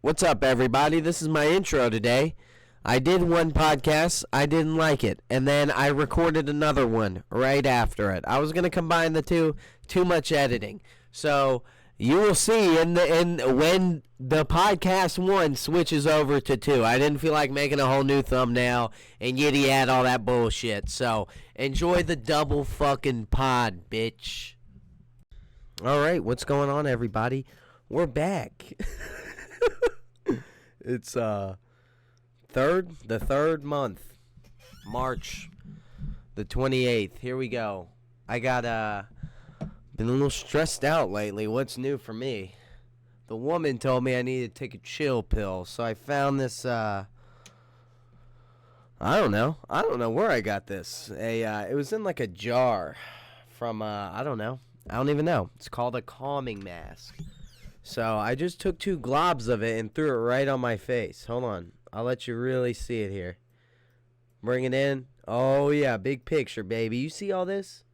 What's up, everybody? This is my intro today. I did one podcast, I didn't like it, and then I recorded another one right after it. I was going to combine the two, too much editing. So you will see when the podcast one switches over to two. I didn't feel like making a whole new thumbnail and yiddy yad all that bullshit. So enjoy the double fucking pod, bitch. All right, what's going on, everybody? We're back. It's the third month, March the 28th. Here we go. I got been a little stressed out lately. What's new for me? The woman told me I needed to take a chill pill, so I found this I don't know where I got this. It was in like a jar from I don't even know. It's called a calming mask. So I just took 2 globs of it and threw it right on my face. Hold on. I'll let you really see it here. Bring it in. Oh, yeah. Big picture, baby. You see all this?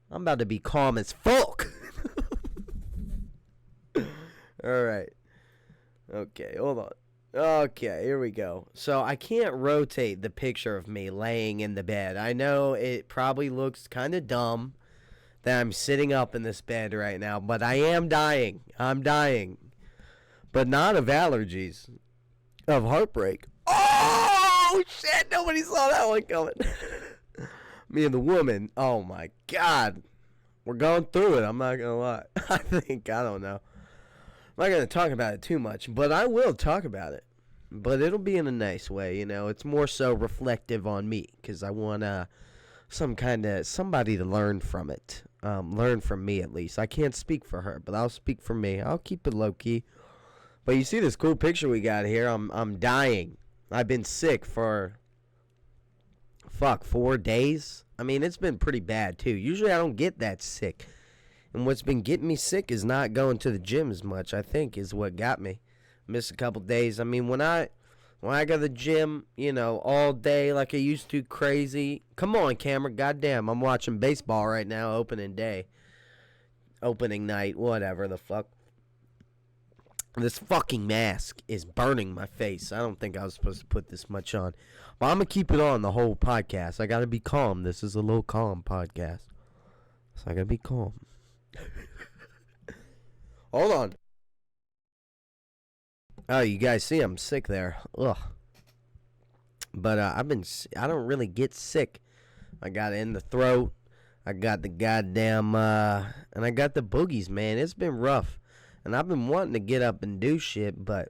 I'm about to be calm as fuck. All right. Okay, hold on. Okay, here we go. So I can't rotate the picture of me laying in the bed. I know it probably looks kind of dumb that I'm sitting up in this bed right now, but I am dying. I'm dying. But not of allergies. Of heartbreak. Oh, shit. Nobody saw that one coming. Me and the woman. Oh, my God. We're going through it. I'm not going to lie. I don't know. I'm not going to talk about it too much, but I will talk about it. But it'll be in a nice way, you know. It's more so reflective on me, because I want somebody to learn from it. Learn from me, at least. I can't speak for her, but I'll speak for me. I'll keep it low-key. But you see this cool picture we got here? I'm dying. I've been sick for 4 days. I mean, it's been pretty bad, too. Usually I don't get that sick. And what's been getting me sick is not going to the gym as much, I think, is what got me. Missed a couple days. I mean, when I go to the gym, you know, all day like I used to, crazy. Come on, camera. Goddamn, I'm watching baseball right now, opening night, whatever the fuck. This fucking mask is burning my face. I don't think I was supposed to put this much on. But I'm going to keep it on the whole podcast. I got to be calm. This is a low calm podcast. So I got to be calm. Hold on. Oh, you guys see I'm sick there. Ugh. But I don't really get sick. I got it in the throat. I got the goddamn, and I got the boogies, man. It's been rough. And I've been wanting to get up and do shit, but,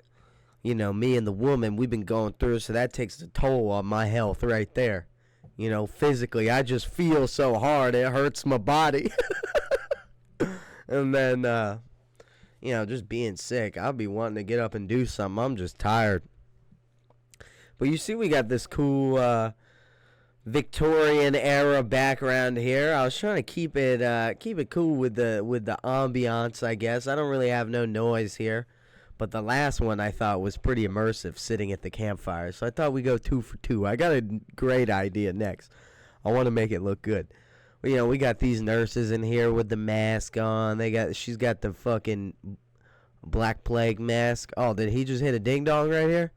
you know, me and the woman, we've been going through, so that takes a toll on my health right there. You know, physically, I just feel so hard, it hurts my body. And then, you know, just being sick, I'll be wanting to get up and do something. I'm just tired. But you see we got this cool Victorian era background here. I was trying to keep it cool with the ambiance, I guess. I don't really have no noise here. But the last one I thought was pretty immersive, sitting at the campfire. So I thought we'd go 2 for 2. I got a great idea next. I want to make it look good. You know, we got these nurses in here with the mask on. She's got the fucking Black Plague mask. Oh, did he just hit a ding dong right here?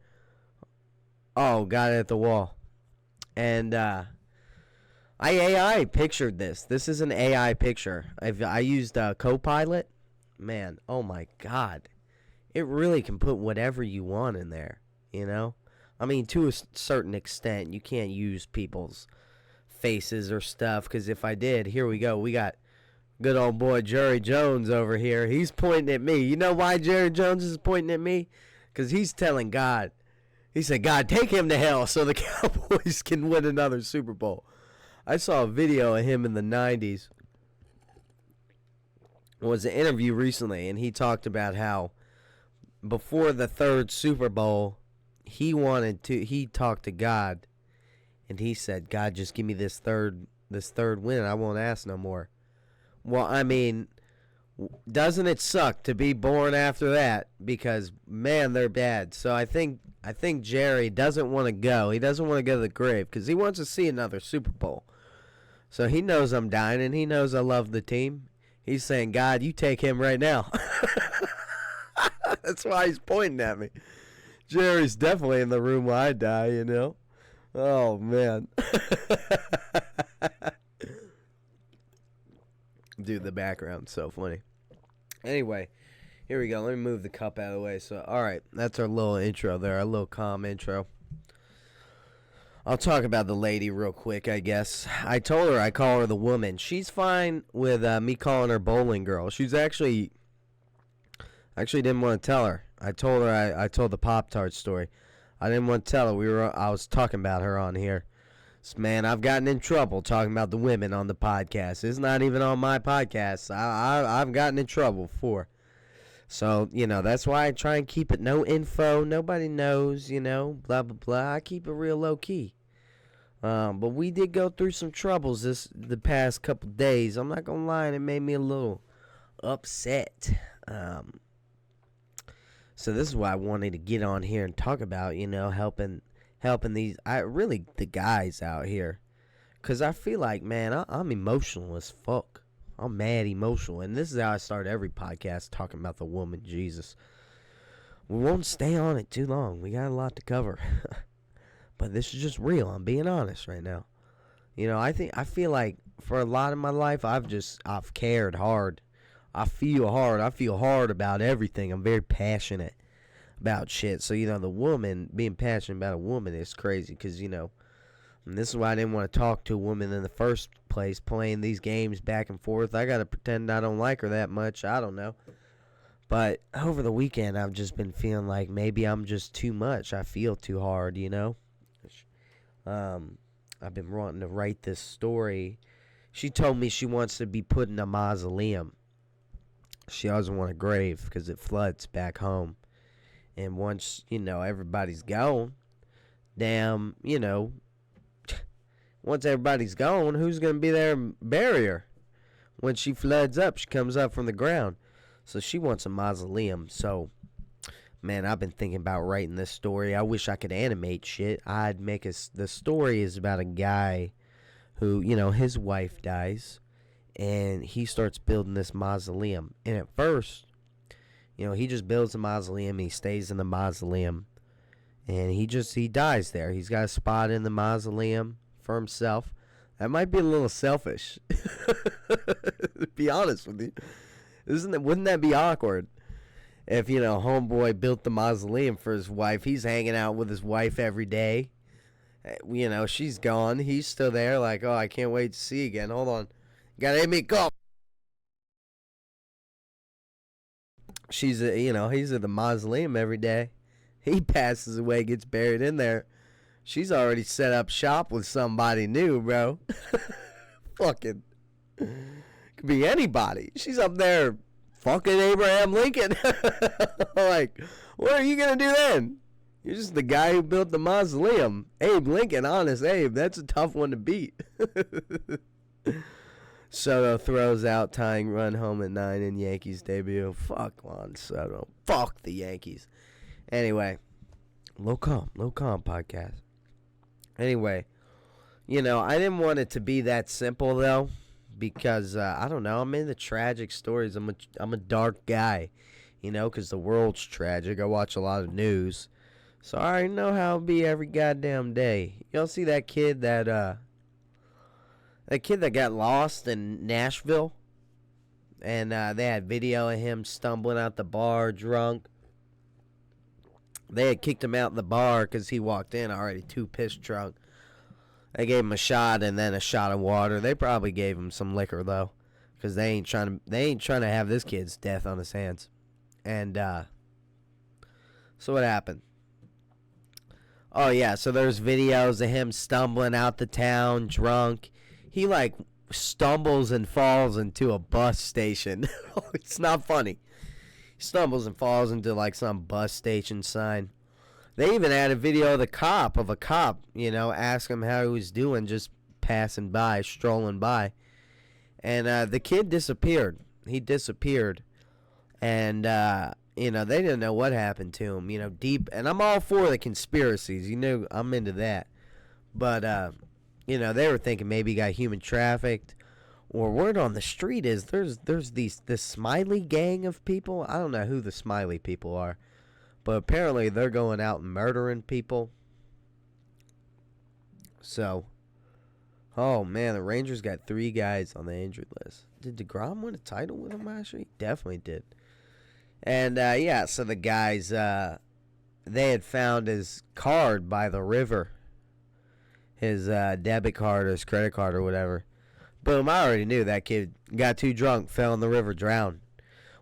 Oh, got it at the wall. And I AI pictured this. This is an AI picture. I used Copilot. Man, oh my God. It really can put whatever you want in there, you know? I mean, to a certain extent, you can't use people's faces or stuff, because if I did, here we go. We got good old boy Jerry Jones over here. He's pointing at me. You know why Jerry Jones is pointing at me? Because he's telling God. He said, God, take him to hell so the Cowboys can win another Super Bowl. I saw a video of him in the 90s. It was an interview recently, and he talked about how before the 3rd Super Bowl, he talked to God, and he said, God, just give me this third win. I won't ask no more. Well, I mean, doesn't it suck to be born after that? Because, man, they're bad. So I think Jerry doesn't want to go. He doesn't want to go to the grave because he wants to see another Super Bowl. So he knows I'm dying, and he knows I love the team. He's saying, God, you take him right now. That's why he's pointing at me. Jerry's definitely in the room when I die, you know? Oh, man. Dude, the background's so funny. Anyway, here we go. Let me move the cup out of the way. So, alright, that's our little intro there, our little calm intro. I'll talk about the lady real quick, I guess. I told her I call her the woman. She's fine with me calling her bowling girl. She's actually didn't want to tell her. I told her I told the Pop-Tart story. I didn't want to tell her. I was talking about her on here. So, man, I've gotten in trouble talking about the women on the podcast. It's not even on my podcast. I've gotten in trouble before. So, you know, that's why I try and keep it no info. Nobody knows, you know, blah, blah, blah. I keep it real low key. But we did go through some troubles the past couple days. I'm not going to lie, and it made me a little upset. So this is why I wanted to get on here and talk about, you know, helping these, the guys out here. Because I feel like, man, I'm emotional as fuck. I'm mad emotional. And this is how I start every podcast, talking about the woman, Jesus. We won't stay on it too long. We got a lot to cover. But this is just real. I'm being honest right now. You know, I feel like for a lot of my life, I've cared hard. I feel hard. I feel hard about everything. I'm very passionate about shit. So, you know, the woman, being passionate about a woman is crazy because, you know, and this is why I didn't want to talk to a woman in the first place, playing these games back and forth. I got to pretend I don't like her that much. I don't know. But over the weekend, I've just been feeling like maybe I'm just too much. I feel too hard, you know. I've been wanting to write this story. She told me she wants to be put in a mausoleum. She doesn't want a grave because it floods back home. And once, you know, everybody's gone, damn, you know, once everybody's gone, who's going to be there and bury her? When she floods up, she comes up from the ground. So she wants a mausoleum. So, man, I've been thinking about writing this story. I wish I could animate shit. The story is about a guy who, you know, his wife dies. And he starts building this mausoleum. And at first, you know, he just builds a mausoleum. He stays in the mausoleum. And he dies there. He's got a spot in the mausoleum for himself. That might be a little selfish. To be honest with you. Wouldn't that be awkward? If, you know, homeboy built the mausoleum for his wife. He's hanging out with his wife every day. You know, she's gone. He's still there like, oh, I can't wait to see you again. Hold on. Gotta hit me a call. He's at the mausoleum every day. He passes away, gets buried in there. She's already set up shop with somebody new, bro. Fucking. Could be anybody. She's up there fucking Abraham Lincoln. Like, what are you gonna do then? You're just the guy who built the mausoleum. Abe Lincoln, honest Abe. That's a tough one to beat. Soto throws out tying run home at 9 in Yankees debut. Fuck Juan Soto. Fuck the Yankees. Anyway, low calm podcast. Anyway, you know, I didn't want it to be that simple though, because I don't know. I'm into tragic stories. I'm a dark guy, you know, because the world's tragic. I watch a lot of news, so I already know how it'll be every goddamn day. Y'all see that kid that got lost in Nashville? And they had video of him stumbling out the bar drunk. They had kicked him out the bar because he walked in already too pissed drunk. They gave him a shot and then a shot of water. They probably gave him some liquor though, because they ain't trying to have this kid's death on his hands. And so what happened? Oh yeah, so there's videos of him stumbling out the town drunk. He like stumbles and falls into a bus station. It's not funny. He stumbles and falls into like some bus station sign. They even had a video of a cop, you know, ask him how he was doing, just passing by, strolling by. And the kid disappeared. He disappeared. And, you know, they didn't know what happened to him, you know, deep. And I'm all for the conspiracies. You know, I'm into that. But, you know, they were thinking maybe he got human trafficked. Or word on the street is there's this Smiley gang of people. I don't know who the Smiley people are. But apparently they're going out and murdering people. So, oh man, the Rangers got 3 guys on the injured list. Did DeGrom win a title with them last year? He definitely did. And yeah, so the guys, they had found his card by the river, his debit card or his credit card or whatever. Boom, I already knew that kid got too drunk, fell in the river, drowned.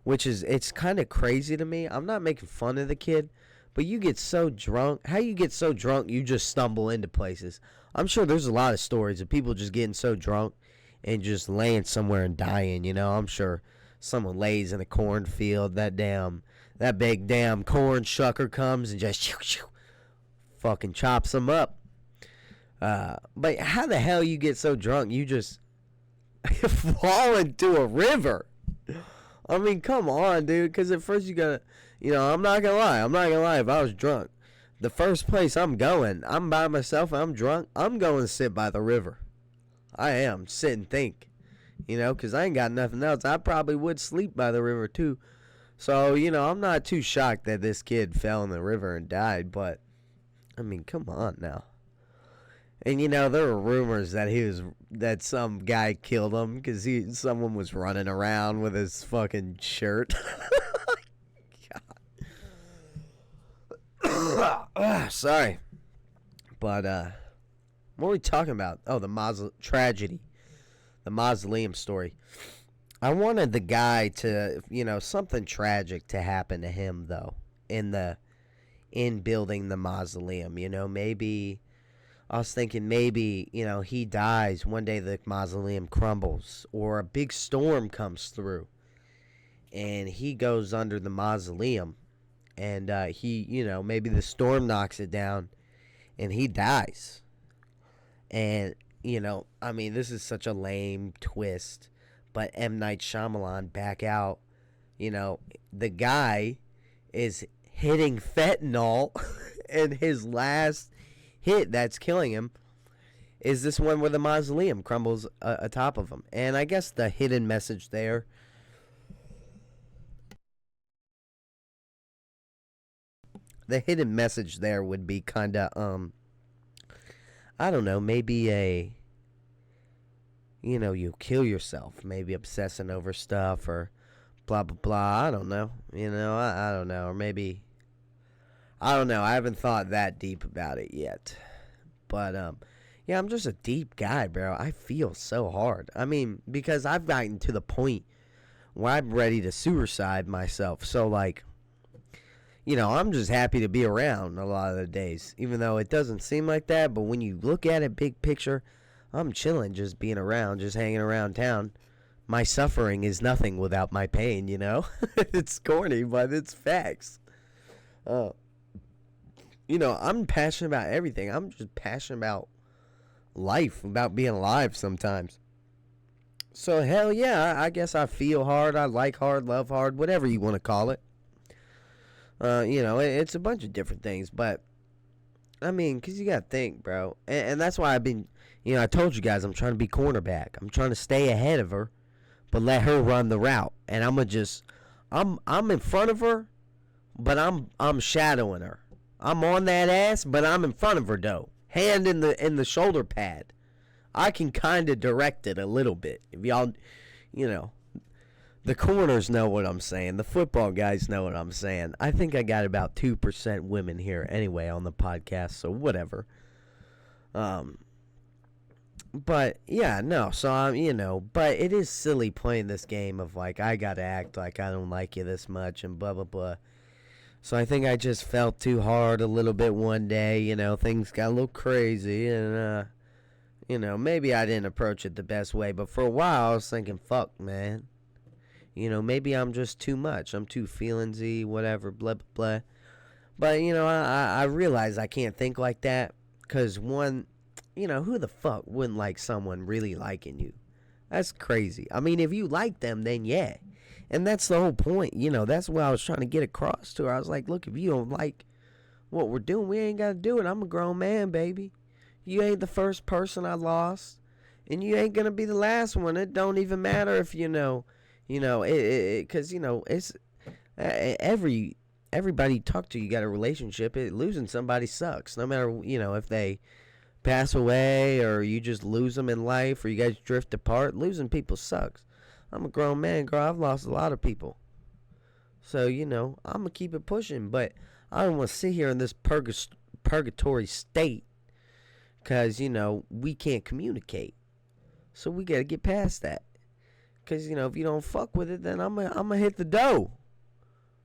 Which is, it's kind of crazy to me. I'm not making fun of the kid, but you get so drunk. How you get so drunk, you just stumble into places. I'm sure there's a lot of stories of people just getting so drunk and just laying somewhere and dying, you know. I'm sure someone lays in a cornfield, that big damn corn shucker comes and just shoo, shoo, fucking chops them up. But how the hell you get so drunk you just fall into a river? I mean, come on, dude, because at first you gotta, I'm not gonna lie, if I was drunk, the first place I'm going, I'm by myself, I'm drunk, I'm going to sit by the river. I am, sit and think, because I ain't got nothing else. I probably would sleep by the river, too. So, I'm not too shocked that this kid fell in the river and died, but, I mean, come on now. And, there were rumors that some guy killed him because someone was running around with his fucking shirt. God. Sorry. But, what are we talking about? Oh, the tragedy. The mausoleum story. I wanted the guy to, something tragic to happen to him, though, in building the mausoleum. Maybe, I was thinking maybe, he dies. One day the mausoleum crumbles, or a big storm comes through, and he goes under the mausoleum, and maybe the storm knocks it down, and he dies. And, this is such a lame twist, but M. Night Shyamalan back out, the guy is hitting fentanyl, and his last hit that's killing him is this one where the mausoleum crumbles atop of him. And I guess the hidden message there, would be kind of, I don't know, maybe you kill yourself, maybe obsessing over stuff or blah, blah, blah. I don't know. I don't know. Or maybe, I don't know. I haven't thought that deep about it yet. But, yeah, I'm just a deep guy, bro. I feel so hard. I mean, because I've gotten to the point where I'm ready to suicide myself. So, like, I'm just happy to be around a lot of the days, even though it doesn't seem like that. But when you look at it big picture, I'm chilling, just being around, just hanging around town. My suffering is nothing without my pain, It's corny, but it's facts. I'm passionate about everything. I'm just passionate about life, about being alive sometimes. So, hell yeah, I guess I feel hard, I like hard, love hard, whatever you want to call it. It's a bunch of different things, but, I mean, because you got to think, bro. And that's why I've been, I told you guys I'm trying to be cornerback. I'm trying to stay ahead of her, but let her run the route. And I'm going to just, I'm in front of her, but I'm shadowing her. I'm on that ass, but I'm in front of her, though. Hand in the shoulder pad. I can kind of direct it a little bit. If y'all, the corners know what I'm saying. The football guys know what I'm saying. I think I got about 2% women here anyway on the podcast, so whatever. But, yeah, no, so I'm, but it is silly playing this game of, like, I gotta act like I don't like you this much and blah, blah, blah. So I think I just felt too hard a little bit one day, things got a little crazy, and, maybe I didn't approach it the best way, but for a while I was thinking, fuck, man. Maybe I'm just too much. I'm too feelingsy, whatever, blah, blah, blah. But, I realize I can't think like that, because one, who the fuck wouldn't like someone really liking you? That's crazy. I mean, if you like them, then yeah. And that's the whole point. That's what I was trying to get across to her. I was like, look, if you don't like what we're doing, we ain't got to do it. I'm a grown man, baby. You ain't the first person I lost. And you ain't going to be the last one. It don't even matter if, because, it's every everybody you talk to, you got a relationship. Losing somebody sucks. No matter, if they pass away or you just lose them in life or you guys drift apart, losing people sucks. I'm a grown man, girl. I've lost a lot of people. So, I'm going to keep it pushing. But I don't want to sit here in this purgatory state because, we can't communicate. So we got to get past that. Because, if you don't fuck with it, then I'm gonna hit the dough.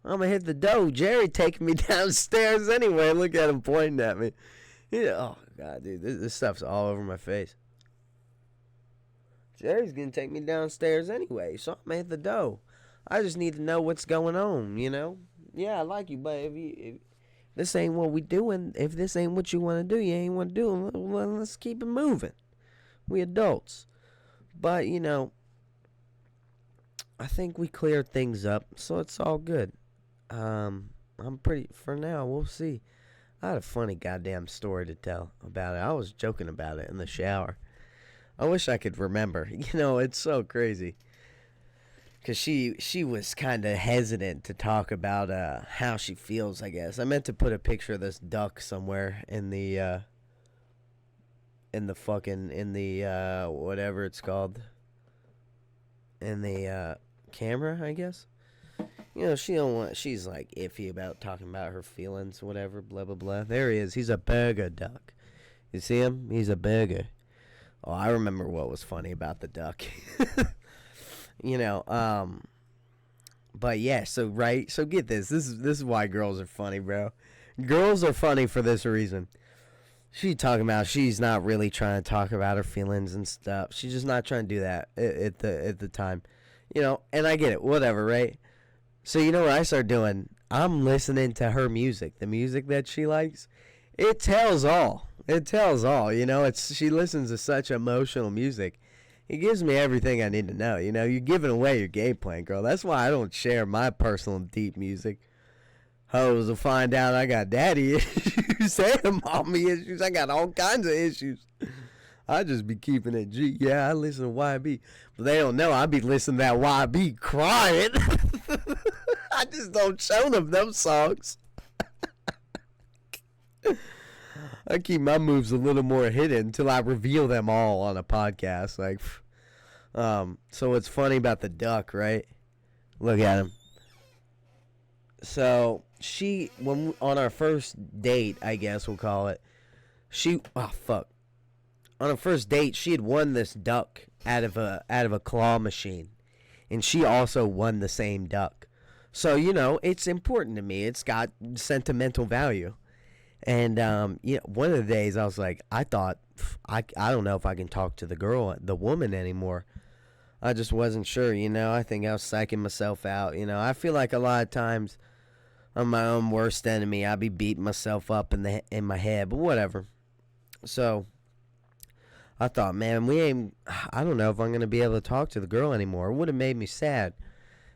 I'm going to hit the dough. Jerry taking me downstairs anyway. Look at him pointing at me. Oh, God, dude. This stuff's all over my face. Jerry's going to take me downstairs anyway, so I'm going to hit the dough. I just need to know what's going on, Yeah, I like you, but if this ain't what we doing, if this ain't what you want to do, you ain't want to do it, well, let's keep it moving. We adults. But, I think we cleared things up, so it's all good. I'm pretty, for now, we'll see. I had a funny goddamn story to tell about it. I was joking about it in the shower. I wish I could remember. It's so crazy. Because she was kind of hesitant to talk about how she feels, I guess. I meant to put a picture of this duck somewhere in the whatever it's called. In the camera, I guess. She's like iffy about talking about her feelings, whatever, blah, blah, blah. There he is. He's a burger duck. You see him? He's a burger. Oh, I remember what was funny about the duck. But yeah, so get this. This is why girls are funny, bro. Girls are funny for this reason. She's talking about she's not really trying to talk about her feelings and stuff. She's just not trying to do that at the time. And I get it, whatever, right? So what I start doing? I'm listening to her music, the music that she likes. It tells all. She listens to such emotional music. It gives me everything I need to know. You're giving away your game plan, girl. That's why I don't share my personal deep music. Hoes will find out I got daddy issues and mommy issues. I got all kinds of issues. I just be keeping it G. Yeah, I listen to YB. But they don't know I be listening to that YB crying. I just don't show them songs. I keep my moves a little more hidden until I reveal them all on a podcast. So what's funny about the duck, right? Look at him. So on our first date, I guess we'll call it, on a first date, she had won this duck out of a claw machine, and she also won the same duck. So it's important to me. It's got sentimental value. And one of the days I was like, I thought I don't know if I can talk to the woman anymore. I just wasn't sure. I think I was psyching myself out. I feel like a lot of times I'm my own worst enemy. I be beating myself up in my head, but whatever. So I thought, man, I don't know if I'm gonna be able to talk to the girl anymore. It would have made me sad.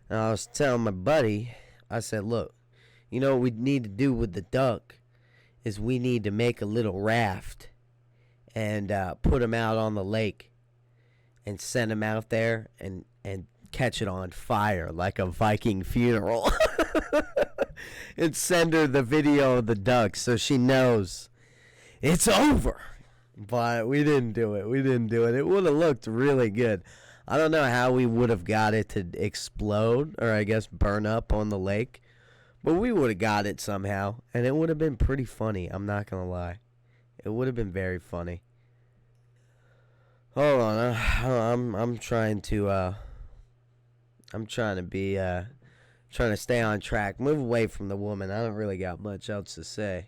And I was telling my buddy, I said, look, what we need to do with the duck is we need to make a little raft and put him out on the lake and send him out there and catch it on fire like a Viking funeral. And send her the video of the duck so she knows it's over. But we didn't do it. It would have looked really good. I don't know how we would have got it to explode or I guess burn up on the lake. But we would have got it somehow. And it would have been pretty funny. I'm not going to lie. It would have been very funny. Hold on. I'm trying to stay on track. Move away from the woman. I don't really got much else to say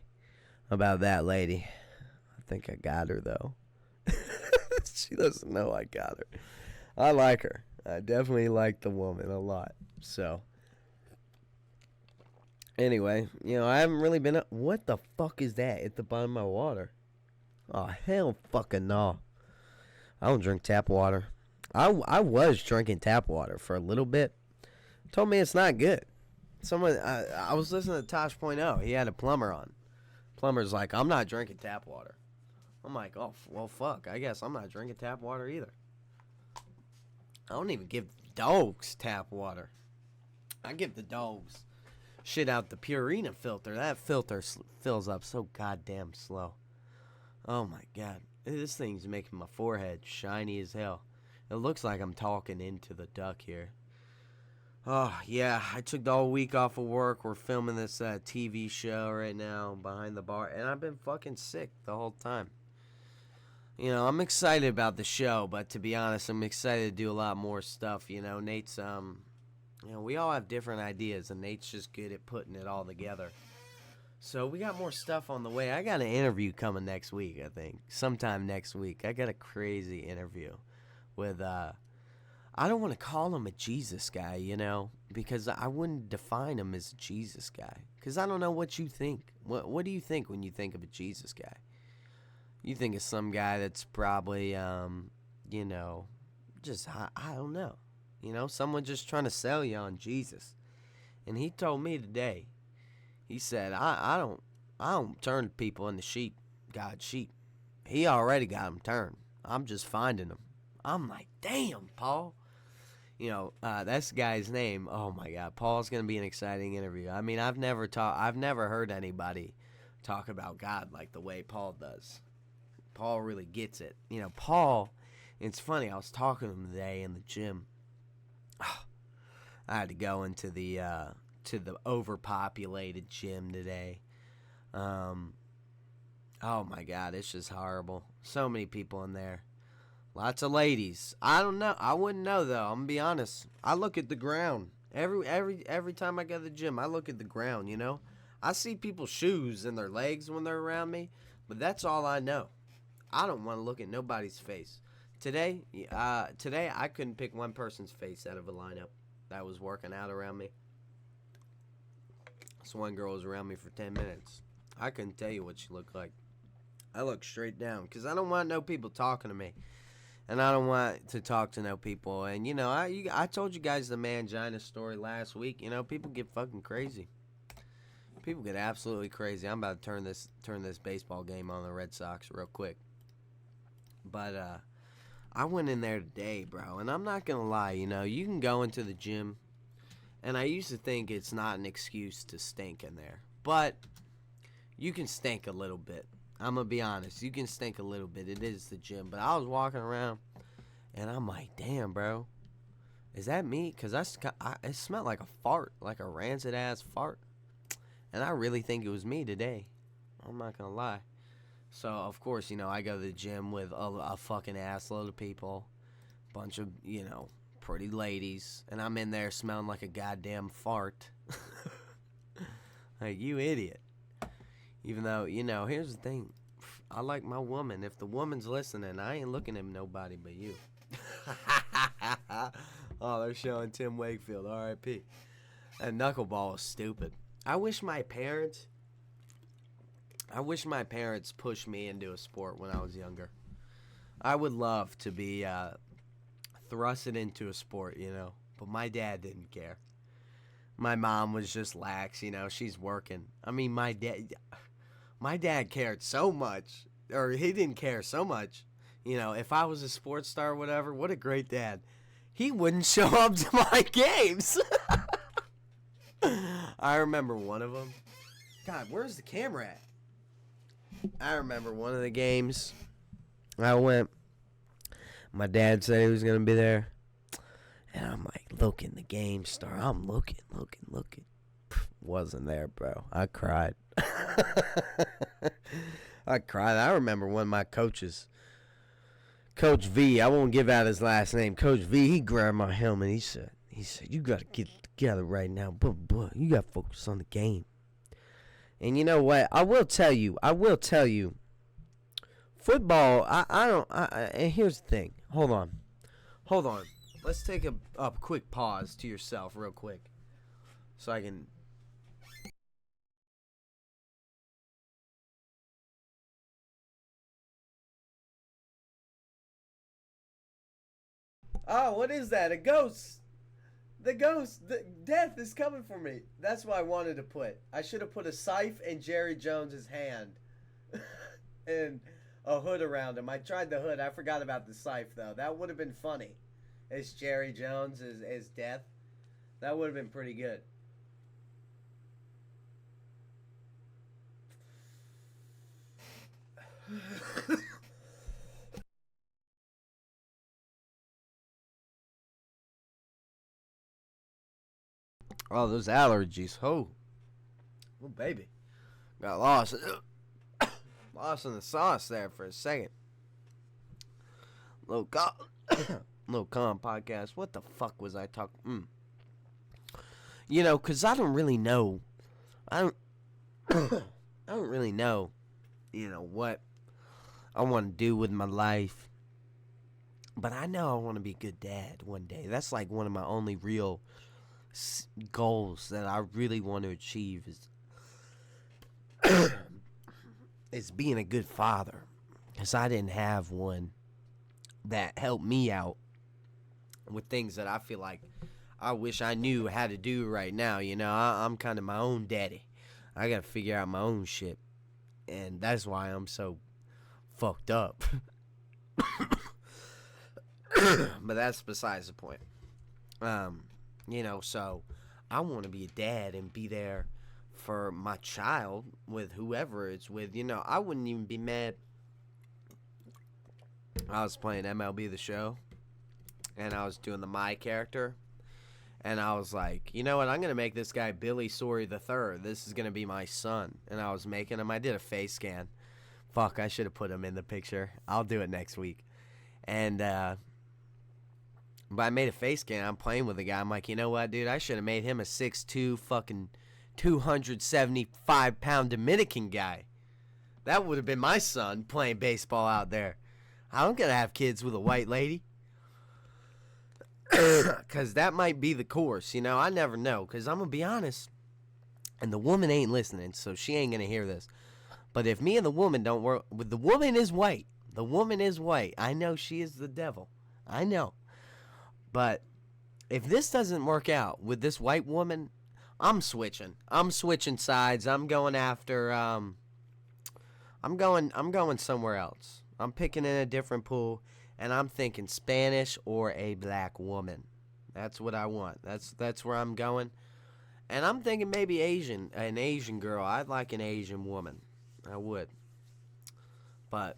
about that lady. I think I got her, though. She doesn't know I got her. I like her. I definitely like the woman a lot. So, anyway, I haven't really been up. What the fuck is that at the bottom of my water? Oh, hell fucking no. I don't drink tap water. I was drinking tap water for a little bit. Told me it's not good. I was listening to Tosh Point oh. He had a plumber on. Plumber's like, I'm not drinking tap water. I'm like, oh, well, fuck. I guess I'm not drinking tap water either. I don't even give dogs tap water. I give the dogs shit out the Purina filter. That filter fills up so goddamn slow. Oh my god. This thing's making my forehead shiny as hell. It looks like I'm talking into the duck here. Oh, yeah. I took the whole week off of work. We're filming this TV show right now behind the bar. And I've been fucking sick the whole time. You know, I'm excited about the show, but to be honest, I'm excited to do a lot more stuff. You know, Nate's, we all have different ideas, and Nate's just good at putting it all together. So we got more stuff on the way. I got an interview coming next week, I think. Sometime next week. I got a crazy interview with, I don't want to call him a Jesus guy, you know, because I wouldn't define him as a Jesus guy. Because I don't know what you think. What do you think when you think of a Jesus guy? You think of some guy that's probably, just, I don't know. You know, someone just trying to sell you on Jesus. And he told me today, he said, I don't turn people into sheep, God's sheep. He already got them turned. I'm just finding them. I'm like, damn, Paul. You know, that's the guy's name. Oh my God, Paul's gonna be an exciting interview. I mean, I've never heard anybody talk about God like the way Paul does. Paul really gets it. You know, Paul. It's funny. I was talking to him today in the gym. I had to go into the overpopulated gym today. Oh my God, it's just horrible. So many people in there. Lots of ladies. I don't know. I wouldn't know though. I'm gonna be honest. I look at the ground. Every time I go to the gym, I look at the ground, you know? I see people's shoes and their legs when they're around me, but that's all I know. I don't want to look at nobody's face. Today I couldn't pick one person's face out of a lineup that was working out around me. This one girl was around me for 10 minutes. I couldn't tell you what she looked like. I looked straight down because I don't want no people talking to me. And I don't want to talk to no people. And, you know, I told you guys the mangina story last week. You know, people get fucking crazy. People get absolutely crazy. I'm about to turn this baseball game on the Red Sox real quick. But I went in there today, bro. And I'm not going to lie, you know, you can go into the gym. And I used to think it's not an excuse to stink in there. But you can stink a little bit. I'm going to be honest. You can stink a little bit. It is the gym. But I was walking around, and I'm like, damn, bro. Is that me? Because it smelled like a fart, like a rancid-ass fart. And I really think it was me today. I'm not going to lie. So, of course, you know, I go to the gym with a fucking assload of people. Bunch of, you know, pretty ladies. And I'm in there smelling like a goddamn fart. Like, you idiot. Even though, you know, here's the thing. I like my woman. If the woman's listening, I ain't looking at nobody but you. Oh, they're showing Tim Wakefield, R.I.P. And knuckleball is stupid. I wish my parents pushed me into a sport when I was younger. I would love to be thrusted into a sport, you know. But my dad didn't care. My mom was just lax, you know. She's working. I mean, my dad cared so much, or he didn't care so much. You know, if I was a sports star or whatever, what a great dad. He wouldn't show up to my games. I remember one of them. God, where's the camera at? I remember one of the games. I went. My dad said he was going to be there. And I'm like, looking, the game star. I'm looking. Wasn't there, bro. I cried. I cried. I remember one of my coaches, Coach V, I won't give out his last name. Coach V, he grabbed my helmet. He said, you got to get together right now. But you got to focus on the game. And you know what? I will tell you. Football, and here's the thing. Hold on. Let's take a quick pause to yourself real quick. So I can... Oh, what is that? A ghost. The death is coming for me. That's what I wanted to put. I should have put a scythe in Jerry Jones's hand. And a hood around him. I tried the hood. I forgot about the scythe, though. That would have been funny. It's Jerry Jones as death. That would have been pretty good. Oh, those allergies. Oh, baby. Got lost. Lost in the sauce there for a second. Little calm podcast. What the fuck was I talking? Because I don't really know. I don't I don't really know, what I want to do with my life. But I know I want to be a good dad one day. That's like one of my only real goals that I really want to achieve is being a good father. Because I didn't have one that helped me out with things that I feel like I wish I knew how to do right now. I'm kind of my own daddy. I got to figure out my own shit. And that's why I'm so fucked up. But that's besides the point. So I want to be a dad and be there for my child with whoever it's with. I wouldn't even be mad. I was playing MLB The Show, and I was doing the My character, and I was like, you know what, I'm going to make this guy Billy Sorry the Third. This is going to be my son. And I was making him. I did a face scan. Fuck, I should have put him in the picture. I'll do it next week. And, but I made a face scan. I'm playing with the guy. I'm like, you know what, dude? I should have made him a 6'2", fucking 275-pound Dominican guy. That would have been my son playing baseball out there. I'm going to have kids with a white lady. Because that might be the course. I never know. Because I'm going to be honest. And the woman ain't listening, so she ain't going to hear this. But if me and the woman don't work, the woman is white. The woman is white. I know she is the devil. I know. But if this doesn't work out with this white woman, I'm switching. I'm switching sides. I'm going after. I'm going somewhere else. I'm picking in a different pool, and I'm thinking Spanish or a black woman. That's what I want. That's where I'm going, and I'm thinking maybe an Asian girl. I'd like an Asian woman. I would. But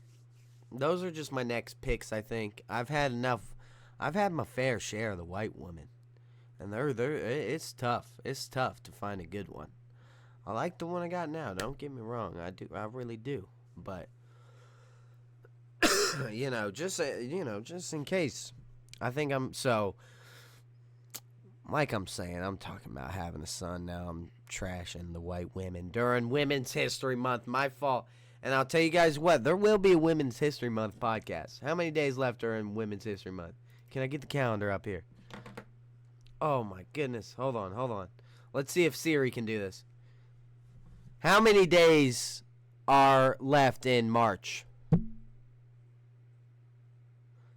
those are just my next picks. I think I've had enough. I've had my fair share of the white women, and it's tough. It's tough to find a good one. I like the one I got now. Don't get me wrong. I do. I really do. But just in case. I think like I'm saying, I'm talking about having a son now. I'm trashing the white women during Women's History Month. My fault. And I'll tell you guys what, there will be a Women's History Month podcast. How many days left during Women's History Month? Can I get the calendar up here? Oh my goodness. Hold on. Let's see if Siri can do this. How many days are left in March?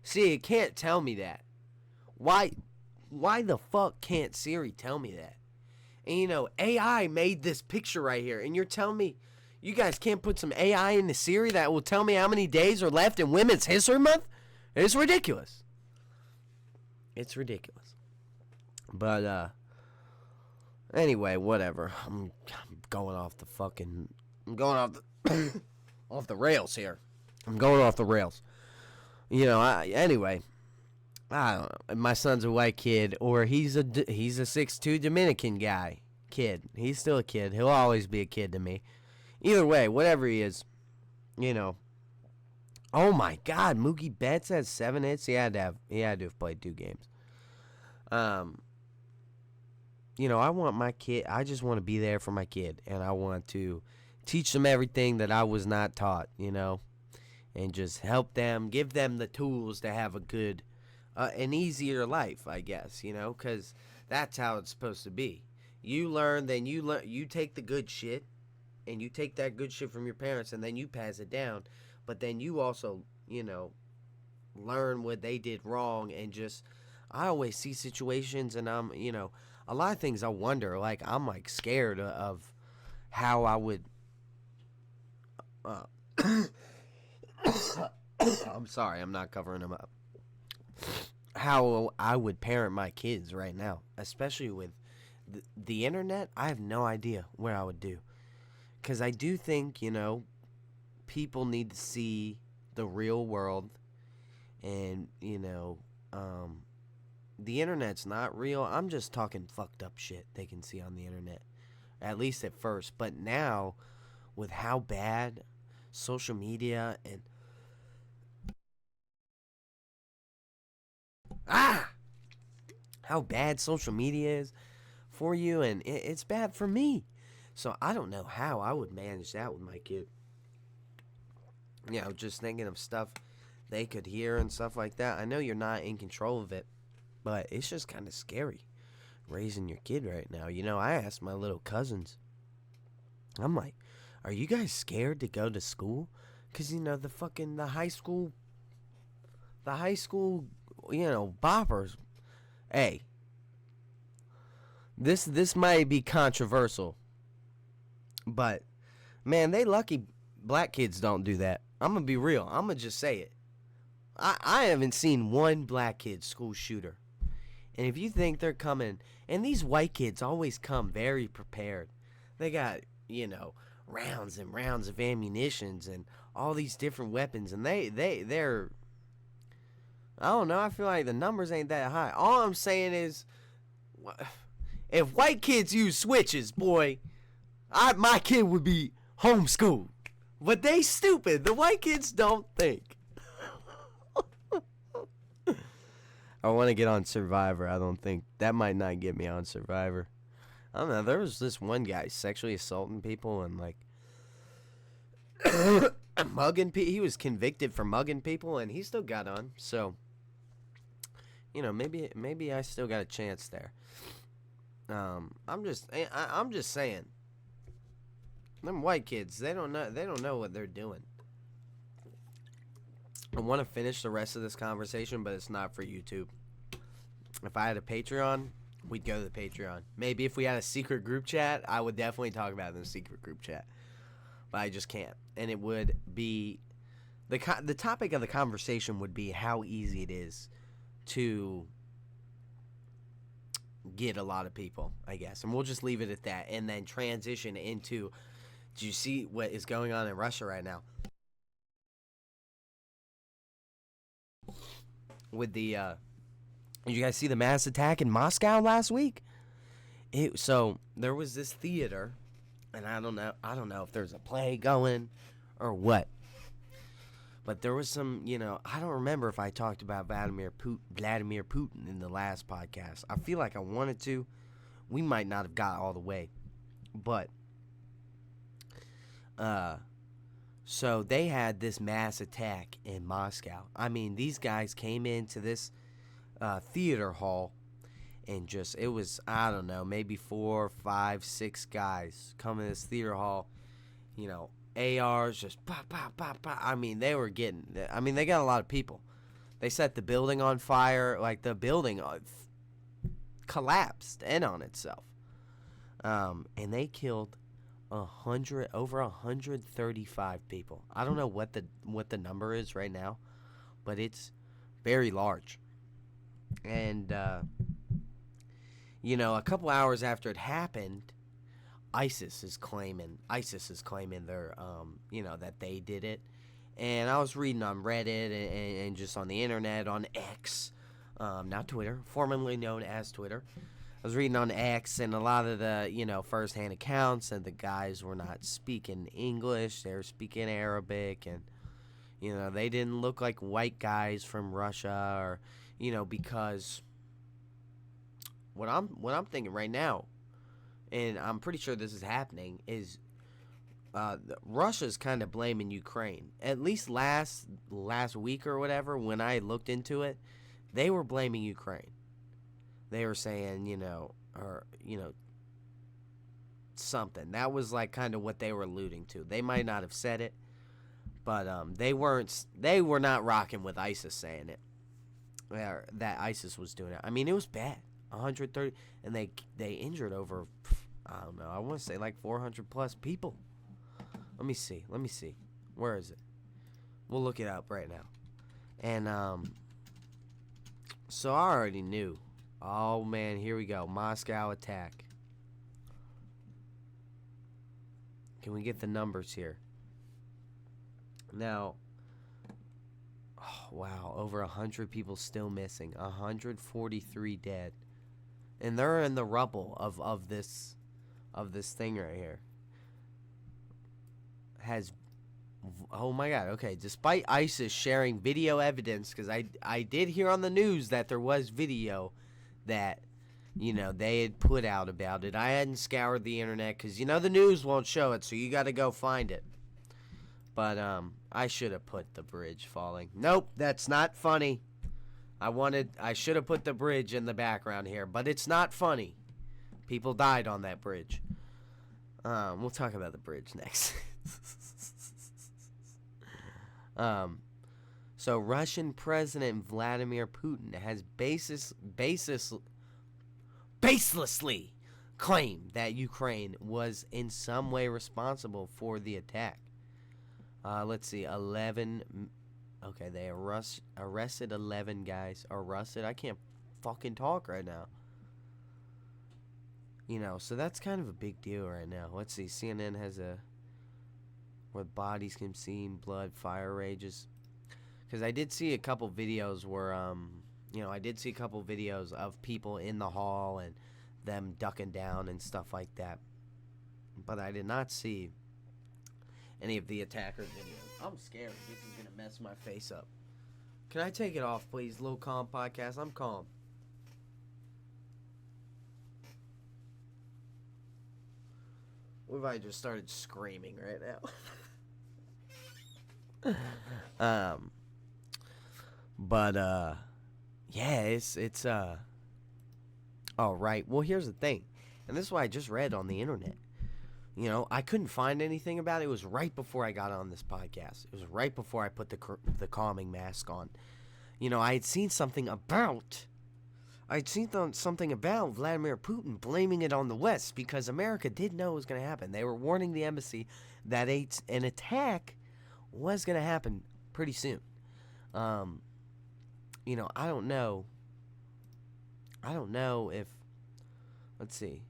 See, it can't tell me that. Why the fuck can't Siri tell me that? And AI made this picture right here, and you're telling me you guys can't put some AI into Siri that will tell me how many days are left in Women's History Month? It's ridiculous. It's ridiculous. But anyway, whatever. I'm going off the off the rails here. I'm going off the rails. Anyway, I don't know. My son's a white kid, or he's a 6'2" Dominican kid. He's still a kid. He'll always be a kid to me. Either way, whatever he is, Oh my God, Mookie Betts had 7 hits. He had to have played 2 games. I want my kid. I just want to be there for my kid, and I want to teach them everything that I was not taught. And just help them, give them the tools to have a good, an easier life, I guess, because that's how it's supposed to be. You learn, then you take the good shit, and you take that good shit from your parents, and then you pass it down. But then you also, learn what they did wrong, and I always see situations, and I'm, a lot of things I wonder, like, I'm, scared of how I would, I'm sorry, I'm not covering them up. How I would parent my kids right now, especially with the internet. I have no idea what I would do. Because I do think, people need to see the real world and, the internet's not real. I'm just talking fucked up shit they can see on the internet, at least at first. But now, with how bad social media and ah, how bad social media is for you, and it's bad for me. So I don't know how I would manage that with my kid. Just thinking of stuff they could hear and stuff like that. I know you're not in control of it, but it's just kind of scary raising your kid right now. I asked my little cousins, I'm like, are you guys scared to go to school? Because, the high school, boppers. Hey, this might be controversial, but, man, they lucky black kids don't do that. I'm going to be real. I'm going to just say it. I haven't seen one black kid school shooter. And if you think they're coming, and these white kids always come very prepared. They got, rounds and rounds of ammunitions and all these different weapons. And they're, I don't know, I feel like the numbers ain't that high. All I'm saying is, if white kids use switches, boy, my kid would be homeschooled. But they stupid. The white kids don't think. I want to get on Survivor. I don't think that might not get me on Survivor. I don't know. There was this one guy sexually assaulting people and mugging people. He was convicted for mugging people and he still got on. So, maybe I still got a chance there. I'm just saying. Them white kids, they don't know what they're doing. I want to finish the rest of this conversation, but it's not for YouTube. If I had a Patreon, we'd go to the Patreon. Maybe if we had a secret group chat, I would definitely talk about it in the secret group chat. But I just can't. And it would be the topic of the conversation would be how easy it is to get a lot of people, I guess. And we'll just leave it at that and then transition into, do you see what is going on in Russia right now? With the, did you guys see the mass attack in Moscow last week? So there was this theater, and I don't know if there's a play going or what. But there was some, I don't remember if I talked about Vladimir Putin in the last podcast. I feel like I wanted to. We might not have got all the way. But, so they had this mass attack in Moscow. I mean, these guys came into this theater hall and it was, I don't know, maybe 4, 5, 6 guys come in this theater hall, ARs just pop, pop, pop, pop. I mean, they got a lot of people. They set the building on fire, like the building collapsed in on itself. And they killed over 135 people. I don't know what the number is right now, but it's very large. And a couple hours after it happened, ISIS is claiming their that they did it. And I was reading on Reddit and just on the internet, on X, not Twitter, formerly known as Twitter. I was reading on X, and a lot of the, first-hand accounts, and the guys were not speaking English. They were speaking Arabic, and, they didn't look like white guys from Russia, or, because what I'm thinking right now, and I'm pretty sure this is happening, is Russia's kind of blaming Ukraine. At least last week or whatever, when I looked into it, they were blaming Ukraine. They were saying, something. That was like kind of what they were alluding to. They might not have said it, but they were not rocking with ISIS saying it. That ISIS was doing it. I mean, it was bad. 130, and they injured over, I don't know, I want to say like 400 plus people. Let me see. Where is it? We'll look it up right now. And so I already knew. Oh man, here we go. Moscow attack. Can we get the numbers here? Now, Oh, wow, over 100 people still missing. 143 dead. And they're in the rubble of this thing right here. Oh my god, okay. Despite ISIS sharing video evidence, because I did hear on the news that there was video that, they had put out about it. I hadn't scoured the internet because, the news won't show it, so you got to go find it. But, I should have put the bridge falling. Nope, that's not funny. I should have put the bridge in the background here, but it's not funny. People died on that bridge. We'll talk about the bridge next. So Russian President Vladimir Putin has baselessly claimed that Ukraine was in some way responsible for the attack. Let's see, 11. Okay, they arrested 11 guys. Arrested? I can't fucking talk right now. So that's kind of a big deal right now. Let's see, CNN has where bodies can see blood, fire rages. Because I did see a couple videos where, I did see a couple videos of people in the hall and them ducking down and stuff like that. But I did not see any of the attacker videos. I'm scared. This is going to mess my face up. Can I take it off, please? Little calm podcast. I'm calm. What if I just started screaming right now? Yeah, it's oh, right. Well, here's the thing. And this is what I just read on the internet. I couldn't find anything about it. It was right before I got on this podcast. It was right before I put the calming mask on. I had seen something about Vladimir Putin blaming it on the West because America did know it was going to happen. They were warning the embassy that an attack was going to happen pretty soon. I don't know. I don't know if, let's see,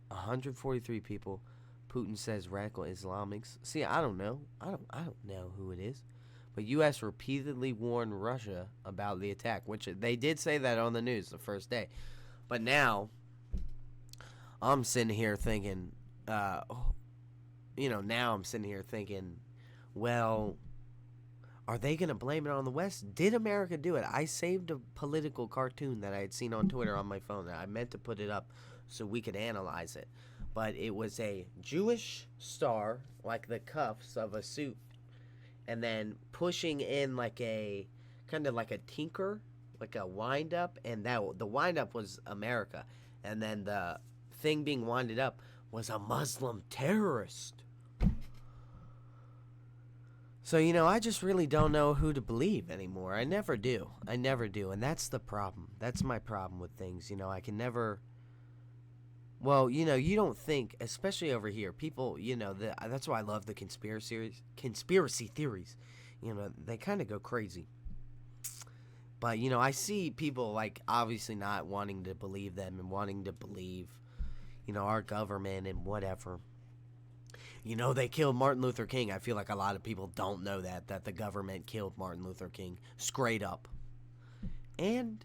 143 people. Putin says radical Islamics. See, I don't know. I don't know who it is. But U.S. repeatedly warned Russia about the attack, which they did say that on the news the first day. But now, I'm sitting here thinking, now I'm sitting here thinking, well, are they going to blame it on the West? Did America do it? I saved a political cartoon that I had seen on Twitter on my phone. I meant to put it up so we could analyze it. But it was a Jewish star, like the cuffs of a suit, and then pushing in like a kind of like a tinker, like a wind up, and the wind up was America, and then the thing being winded up was a Muslim terrorist. So, I just really don't know who to believe anymore. I never do, and that's the problem. That's my problem with things. I can never. Well, you don't think, especially over here, people, that's why I love the conspiracy theories. They kind of go crazy. But, I see people, like, obviously not wanting to believe them and wanting to believe, our government and whatever. They killed Martin Luther King. I feel like a lot of people don't know that the government killed Martin Luther King straight up. And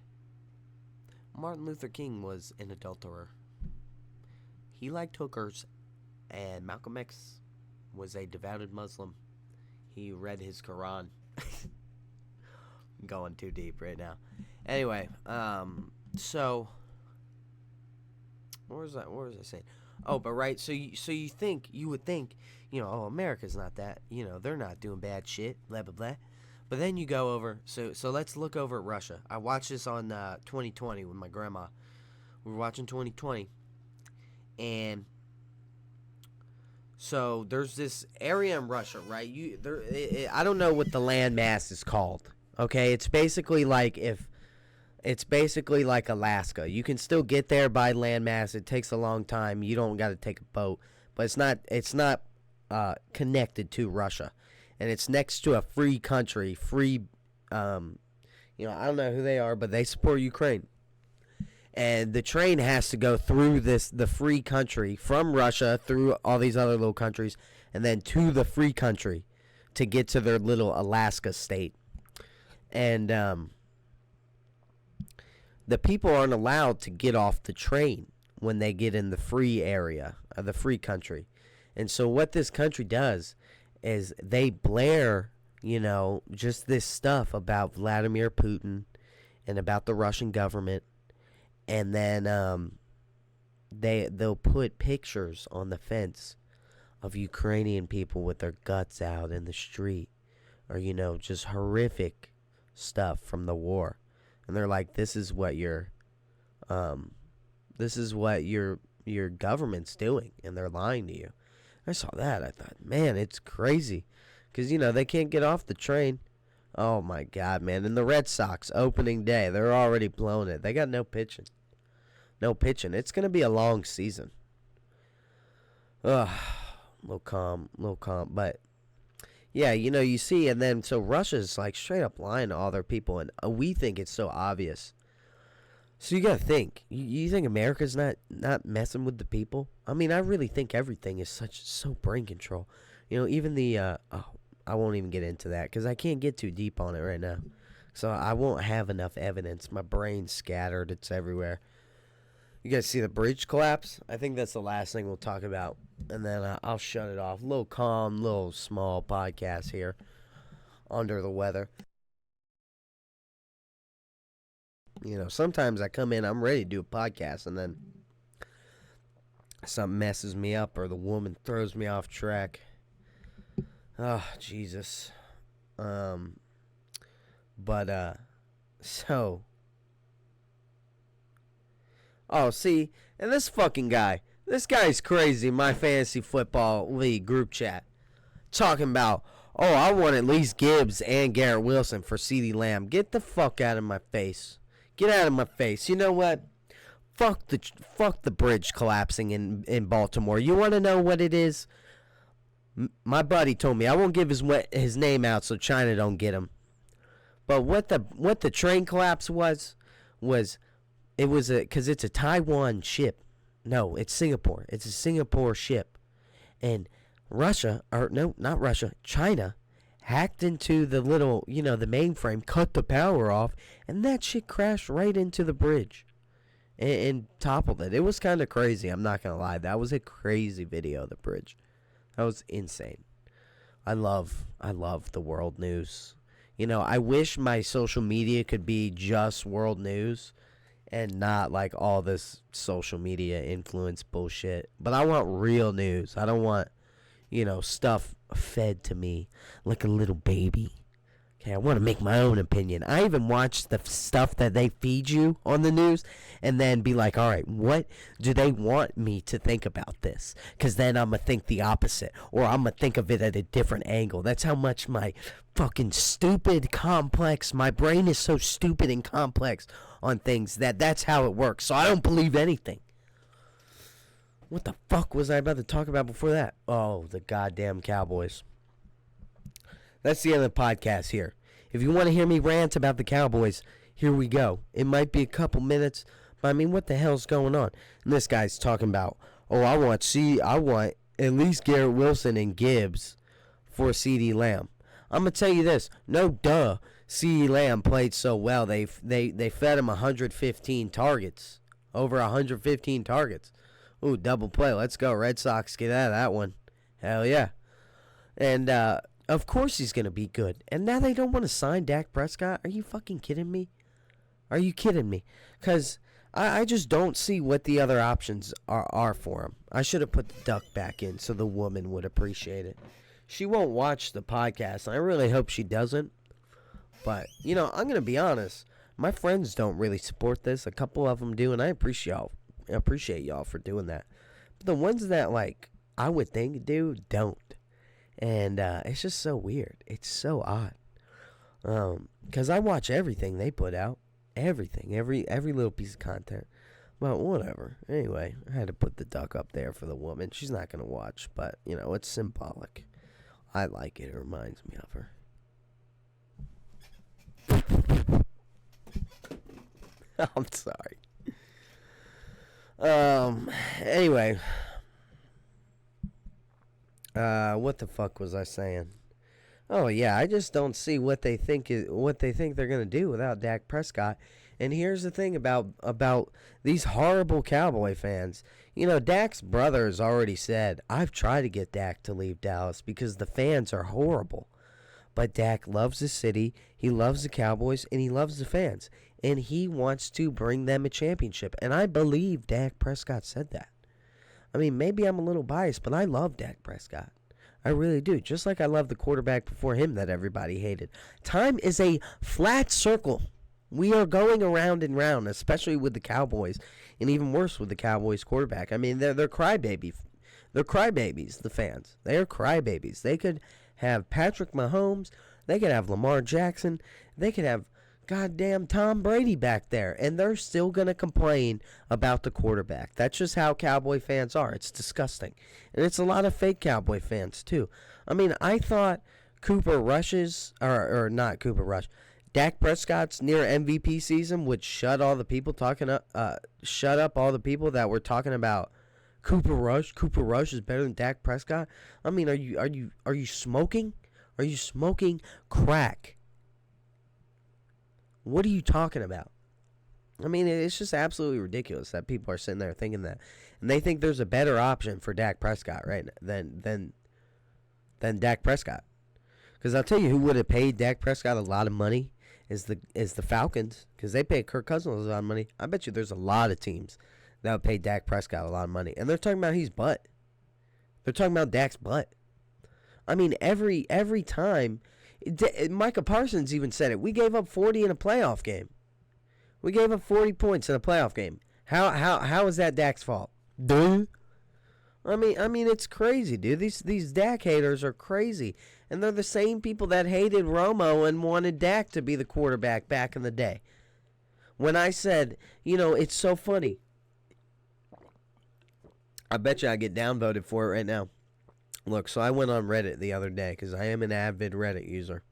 Martin Luther King was an adulterer. He liked hookers, and Malcolm X was a devoted Muslim. He read his Quran. I'm going too deep right now. Anyway, so what was I saying? Oh, but right, so you would think, America's not that, they're not doing bad shit, blah blah blah. But then you go over, so let's look over at Russia. I watched this on 2020 with my grandma. We were watching 2020. And so there's this area in Russia, right? I don't know what the landmass is called. Okay, it's basically like Alaska. You can still get there by landmass. It takes a long time. You don't got to take a boat, but it's not connected to Russia, and it's next to a free country. I don't know who they are, but they support Ukraine. And the train has to go through the free country from Russia through all these other little countries and then to the free country to get to their little Alaska state. And the people aren't allowed to get off the train when they get in the free area, the free country. And so what this country does is they blare, just this stuff about Vladimir Putin and about the Russian government. And then they'll put pictures on the fence of Ukrainian people with their guts out in the street, or just horrific stuff from the war. And they're like, this is what your government's doing, and they're lying to you. I saw that. I thought, man, it's crazy, because they can't get off the train. Oh my God, man! And the Red Sox opening day, they're already blowing it. They got no pitching. It's gonna be a long season. Ugh, little calm, but. Yeah, you see, and then so Russia's like straight up lying to all their people, and we think it's so obvious. So you gotta think, you think America's not messing with the people? I mean, I really think everything is so brain control. Even the I won't even get into that because I can't get too deep on it right now. So I won't have enough evidence. My brain's scattered; it's everywhere. You guys see the bridge collapse? I think that's the last thing we'll talk about. And then I'll shut it off. A little calm, little small podcast here. Under the weather. Sometimes I come in, I'm ready to do a podcast, and then something messes me up or the woman throws me off track. Oh, Jesus. So... Oh, see, and this guy's crazy, my fantasy football league group chat, talking about, I want at least Gibbs and Garrett Wilson for CeeDee Lamb. Get the fuck out of my face. Get out of my face. You know what? Fuck the bridge collapsing in Baltimore. You want to know what it is? My buddy told me, I won't give his name out so China don't get him. But what the train collapse was it was because it's a Taiwan ship. No, it's Singapore. It's a Singapore ship. And China hacked into the little, the mainframe, cut the power off, and that shit crashed right into the bridge and toppled it. It was kind of crazy, I'm not going to lie. That was a crazy video of the bridge. That was insane. I love the world news. I wish my social media could be just world news and not like all this social media influence bullshit. But I want real news. I don't want, stuff fed to me like a little baby. Okay, I want to make my own opinion. I even watch the stuff that they feed you on the news and then be like, all right, what do they want me to think about this? Because then I'm going to think the opposite, or I'm going to think of it at a different angle. That's how much my fucking my brain is so stupid and complex on things that's how it works. So I don't believe anything. What the fuck was I about to talk about before that? Oh, the goddamn Cowboys. That's the end of the podcast here. If you want to hear me rant about the Cowboys, here we go. It might be a couple minutes, but I mean, what the hell's going on? And this guy's talking about, I want at least Garrett Wilson and Gibbs for CeeDee Lamb. I'm going to tell you this. No duh. CeeDee Lamb played so well. They fed him 115 targets. Over 115 targets. Ooh, double play. Let's go. Red Sox, get out of that one. Hell yeah. And, of course he's going to be good. And now they don't want to sign Dak Prescott? Are you fucking kidding me? Are you kidding me? Because I just don't see what the other options are for him. I should have put the duck back in so the woman would appreciate it. She won't watch the podcast, and I really hope she doesn't. But, I'm going to be honest. My friends don't really support this. A couple of them do, and I appreciate y'all for doing that. But the ones that, I would think do, don't. And it's just so weird. It's so odd. Because I watch everything they put out. Everything. Every little piece of content. Well, whatever. Anyway, I had to put the duck up there for the woman. She's not going to watch. But, it's symbolic. I like it. It reminds me of her. I'm sorry. Anyway. What the fuck was I saying? Oh yeah, I just don't see what they think they're gonna do without Dak Prescott. And here's the thing about these horrible Cowboy fans. You know, Dak's brother has already said, I've tried to get Dak to leave Dallas because the fans are horrible. But Dak loves the city, he loves the Cowboys, and he loves the fans. And he wants to bring them a championship. And I believe Dak Prescott said that. I mean, maybe I'm a little biased, but I love Dak Prescott. I really do. Just like I love the quarterback before him that everybody hated. Time is a flat circle. We are going around and round, especially with the Cowboys, and even worse with the Cowboys quarterback. I mean, they're crybaby. They're crybabies, the fans. They are crybabies. They could have Patrick Mahomes. They could have Lamar Jackson. They could have goddamn Tom Brady back there, and they're still going to complain about the quarterback. That's just how Cowboy fans are. It's disgusting. And it's a lot of fake Cowboy fans, too. I mean, I thought Cooper Rush's, or not Cooper Rush, Dak Prescott's near MVP season would shut all the people shut up all the people that were talking about Cooper Rush. Cooper Rush is better than Dak Prescott. I mean, are you smoking? Are you smoking crack? What are you talking about? I mean, it's just absolutely ridiculous that people are sitting there thinking that, and they think there's a better option for Dak Prescott than Dak Prescott. Because I'll tell you who would have paid Dak Prescott a lot of money is the Falcons, because they paid Kirk Cousins a lot of money. I bet you there's a lot of teams that would pay Dak Prescott a lot of money, and they're talking about his butt. They're talking about Dak's butt. I mean, every time. Micah Parsons even said it. We gave up 40 in a playoff game. We gave up 40 points in a playoff game. How is that Dak's fault? Dude. I mean, it's crazy, dude. These Dak haters are crazy, and they're the same people that hated Romo and wanted Dak to be the quarterback back in the day. When I said, you know, it's so funny. I bet you I get downvoted for it right now. Look, so I went on Reddit the other day because I am an avid Reddit user.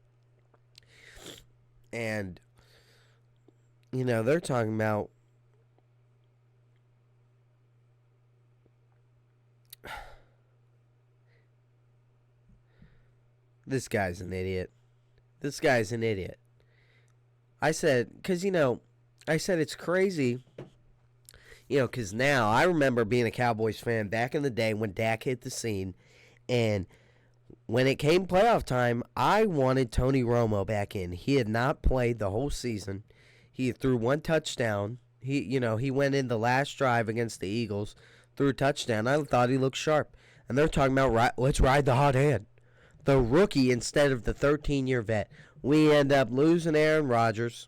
And, you know, they're talking about this guy's an idiot. This guy's an idiot. I said, because, you know, I said it's crazy. You know, because now I remember being a Cowboys fan back in the day when Dak hit the scene. And when it came playoff time, I wanted Tony Romo back in. He had not played the whole season. He threw one touchdown. He went in the last drive against the Eagles, threw a touchdown. I thought he looked sharp. And they're talking about, let's ride the hot hand. The rookie instead of the 13-year vet. We end up losing Aaron Rodgers.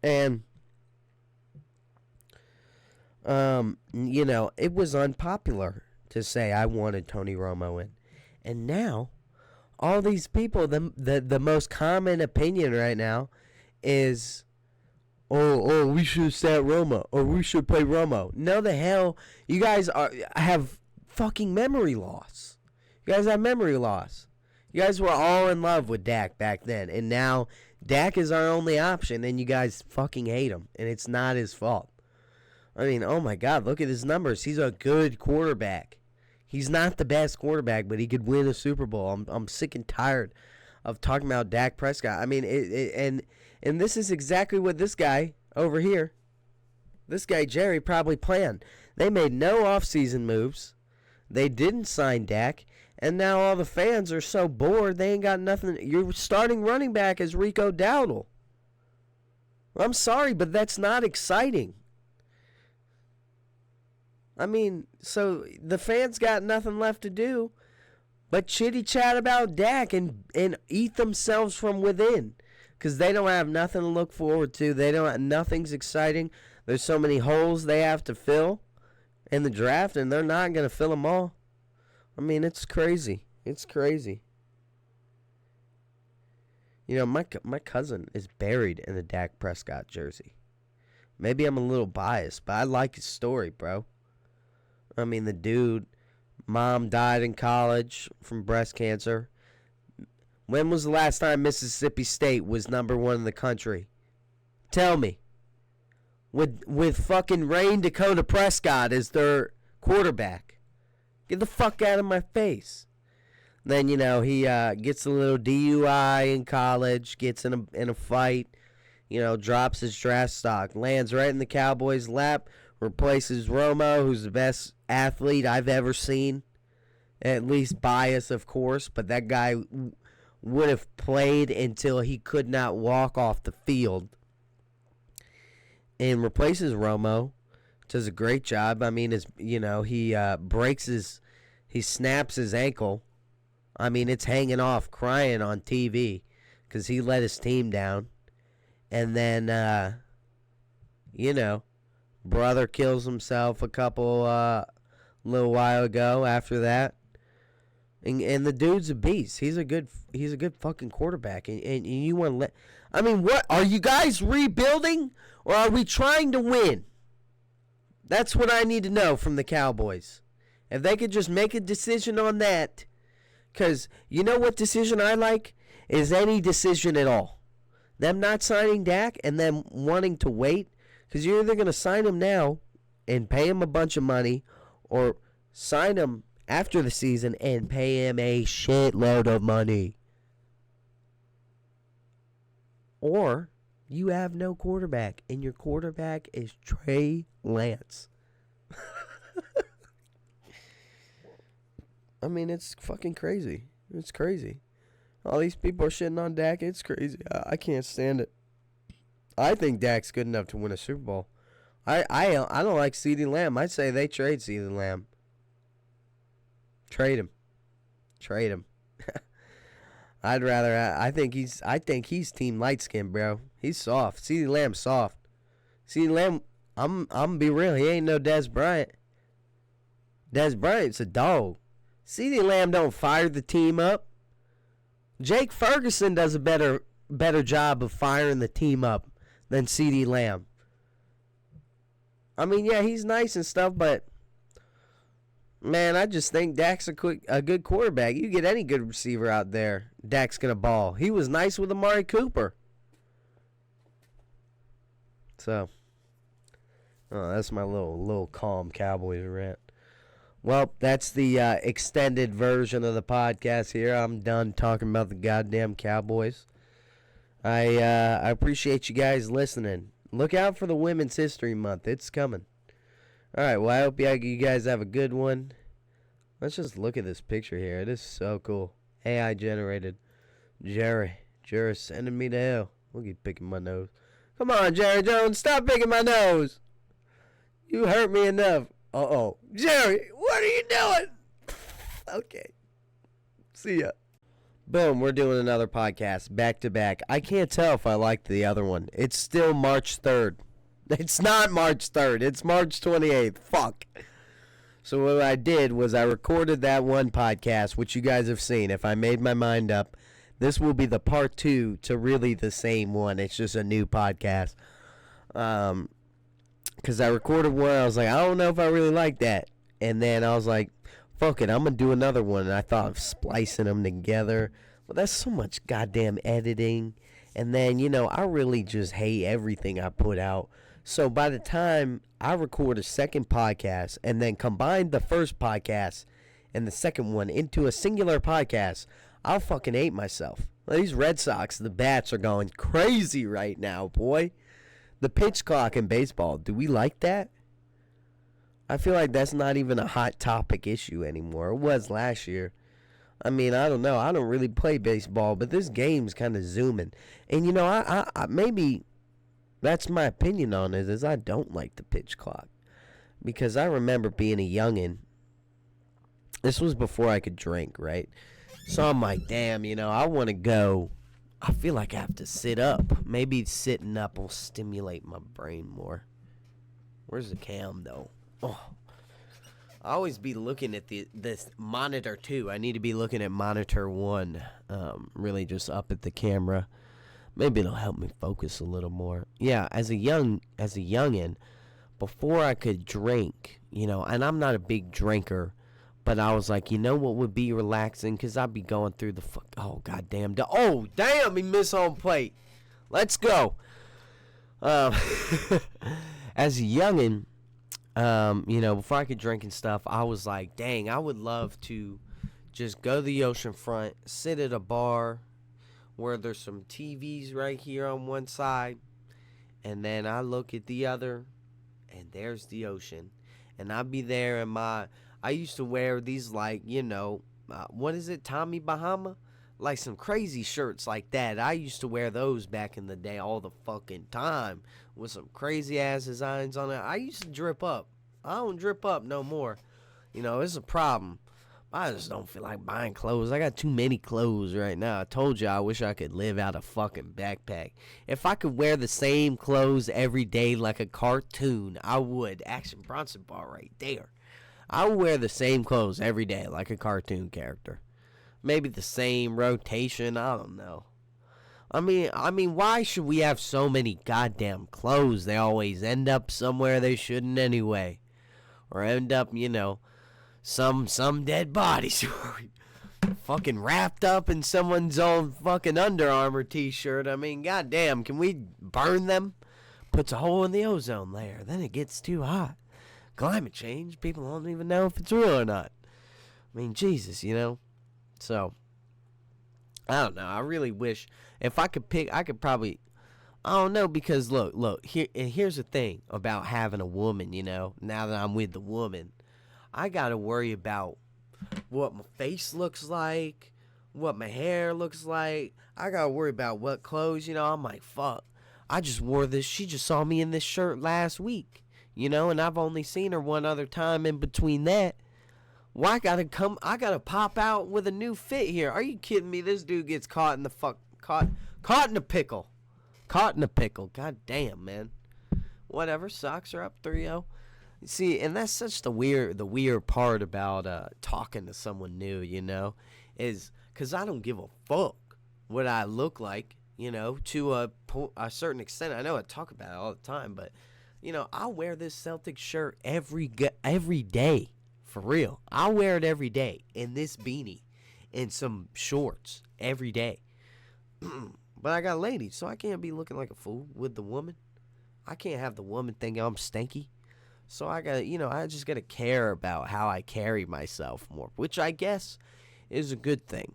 And, you know, it was unpopular to say I wanted Tony Romo in. And now, all these people, the most common opinion right now is, oh, we should have sat Romo, or we should play Romo. No, the hell, you guys have fucking memory loss. You guys have memory loss. You guys were all in love with Dak back then, and now Dak is our only option, and you guys fucking hate him, and it's not his fault. I mean, oh my God, look at his numbers. He's a good quarterback. He's not the best quarterback, but he could win a Super Bowl. I'm sick and tired of talking about Dak Prescott. I mean, and this is exactly what this guy over here, this guy Jerry, probably planned. They made no offseason moves. They didn't sign Dak, and now all the fans are so bored they ain't got nothing. Your starting running back is Rico Dowdle. I'm sorry, but that's not exciting. I mean, so the fans got nothing left to do but chitty chat about Dak and eat themselves from within, because they don't have nothing to look forward to. Nothing's exciting. There's so many holes they have to fill in the draft, and they're not going to fill them all. I mean, it's crazy. It's crazy. You know, my cousin is buried in a Dak Prescott jersey. Maybe I'm a little biased, but I like his story, bro. I mean, the dude, mom died in college from breast cancer. When was the last time Mississippi State was #1 in the country? Tell me. With fucking Rain Dakota Prescott as their quarterback. Get the fuck out of my face. Then, he gets a little DUI in college, gets in a fight, drops his draft stock, lands right in the Cowboys' lap, replaces Romo, who's the best athlete I've ever seen. At least bias, of course, but that guy would have played until he could not walk off the field. And replaces Romo. Does a great job. I mean, he snaps his ankle. I mean, it's hanging off, crying on TV because he let his team down. And then, brother kills himself a little while ago after that. And the dude's a beast. He's a good fucking quarterback. And you want to let... I mean, what? Are you guys rebuilding or are we trying to win? That's what I need to know from the Cowboys. If they could just make a decision on that. Because you know what decision I like? Is any decision at all. Them not signing Dak and them wanting to wait. Because you're either going to sign him now and pay him a bunch of money, or sign him after the season and pay him a shitload of money. Or you have no quarterback, and your quarterback is Trey Lance. I mean, it's fucking crazy. It's crazy. All these people are shitting on Dak. It's crazy. I can't stand it. I think Dak's good enough to win a Super Bowl. I don't like CeeDee Lamb. I'd say they trade CeeDee Lamb. Trade him. I think he's team light skin, bro. He's soft. CeeDee Lamb's soft. CeeDee Lamb, I'm gonna be real. He ain't no Dez Bryant. Dez Bryant's a dog. CeeDee Lamb don't fire the team up. Jake Ferguson does a better job of firing the team up than CeeDee Lamb. I mean, yeah, he's nice and stuff, but man, I just think Dak's a good quarterback. You get any good receiver out there, Dak's gonna ball. He was nice with Amari Cooper. So, that's my little calm Cowboys rant. Well, that's the extended version of the podcast here. I'm done talking about the goddamn Cowboys. I appreciate you guys listening. Look out for the Women's History Month. It's coming. All right, well, I hope you guys have a good one. Let's just look at this picture here. It is so cool. AI generated. Jerry's sending me to hell. Look, he's picking my nose. Come on, Jerry Jones, stop picking my nose. You hurt me enough. Uh-oh. Jerry, what are you doing? Okay. See ya. Boom, we're doing another podcast back to back. I can't tell if I liked the other one. It's still March 3rd. It's not March 3rd. It's March 28th. Fuck. So what I did was I recorded that one podcast, which you guys have seen. If I made my mind up, this will be the part 2 to really the same one. It's just a new podcast. Because I recorded one. I was like, I don't know if I really like that. And then I was like, fuck it, I'm going to do another one. And I thought of splicing them together. Well, that's so much goddamn editing. And then, I really just hate everything I put out. So by the time I record a second podcast and then combine the first podcast and the second one into a singular podcast, I'll fucking hate myself. These Red Sox, the bats are going crazy right now, boy. The pitch clock in baseball, do we like that? I feel like that's not even a hot topic issue anymore. It was last year. I mean, I don't know. I don't really play baseball, but this game's kind of zooming. And, I maybe that's my opinion on it, is I don't like the pitch clock. Because I remember being a youngin'. This was before I could drink, right? So I'm like, damn, I want to go. I feel like I have to sit up. Maybe sitting up will stimulate my brain more. Where's the cam, though? Oh, I always be looking at this monitor, too. I need to be looking at monitor 1. Really just up at the camera. Maybe it'll help me focus a little more. Yeah, as a youngin', before I could drink, and I'm not a big drinker, but I was like, what would be relaxing? Because I'd be going through the oh, goddamn. Oh, damn, he missed home plate. Let's go. As a youngin', before I could drink and stuff, I was like, dang, I would love to just go to the ocean front, sit at a bar where there's some TVs right here on one side, and then I look at the other, and there's the ocean. And I'd be there in I used to wear these, like, what is it, Tommy Bahama? Like some crazy shirts like that. I used to wear those back in the day all the fucking time with some crazy ass designs on it. I used to drip up. I don't drip up no more. It's a problem. I just don't feel like buying clothes. I got too many clothes right now. I told you I wish I could live out a fucking backpack. If I could wear the same clothes every day like a cartoon, I would. Action Bronson bar right there. I would wear the same clothes every day like a cartoon character. Maybe the same rotation. I don't know. I mean, why should we have so many goddamn clothes? They always end up somewhere they shouldn't anyway. Or end up, some dead bodies fucking wrapped up in someone's old fucking Under Armour t-shirt. I mean, goddamn, can we burn them? Puts a hole in the ozone layer. Then it gets too hot. Climate change, people don't even know if it's real or not. I mean, Jesus, So, I don't know. I really wish if I could pick, I could probably, I don't know, because look, here's the thing about having a woman, now that I'm with the woman. I got to worry about what my face looks like, what my hair looks like. I got to worry about what clothes, I'm like, fuck. I just wore this. She just saw me in this shirt last week, and I've only seen her one other time in between that. Well, I gotta pop out with a new fit here. Are you kidding me? This dude gets caught in a pickle. Caught in a pickle. God damn, man. Whatever, Sox are up 3-0. See, and that's such the weird part about talking to someone new, is because I don't give a fuck what I look like, to a certain extent. I know I talk about it all the time, but, I wear this Celtic shirt every day, for real. I wear it every day, in this beanie, and some shorts every day. But I got a lady, so I can't be looking like a fool with the woman. I can't have the woman thinking I'm stanky. So I got, I just got to care about how I carry myself more, which I guess is a good thing.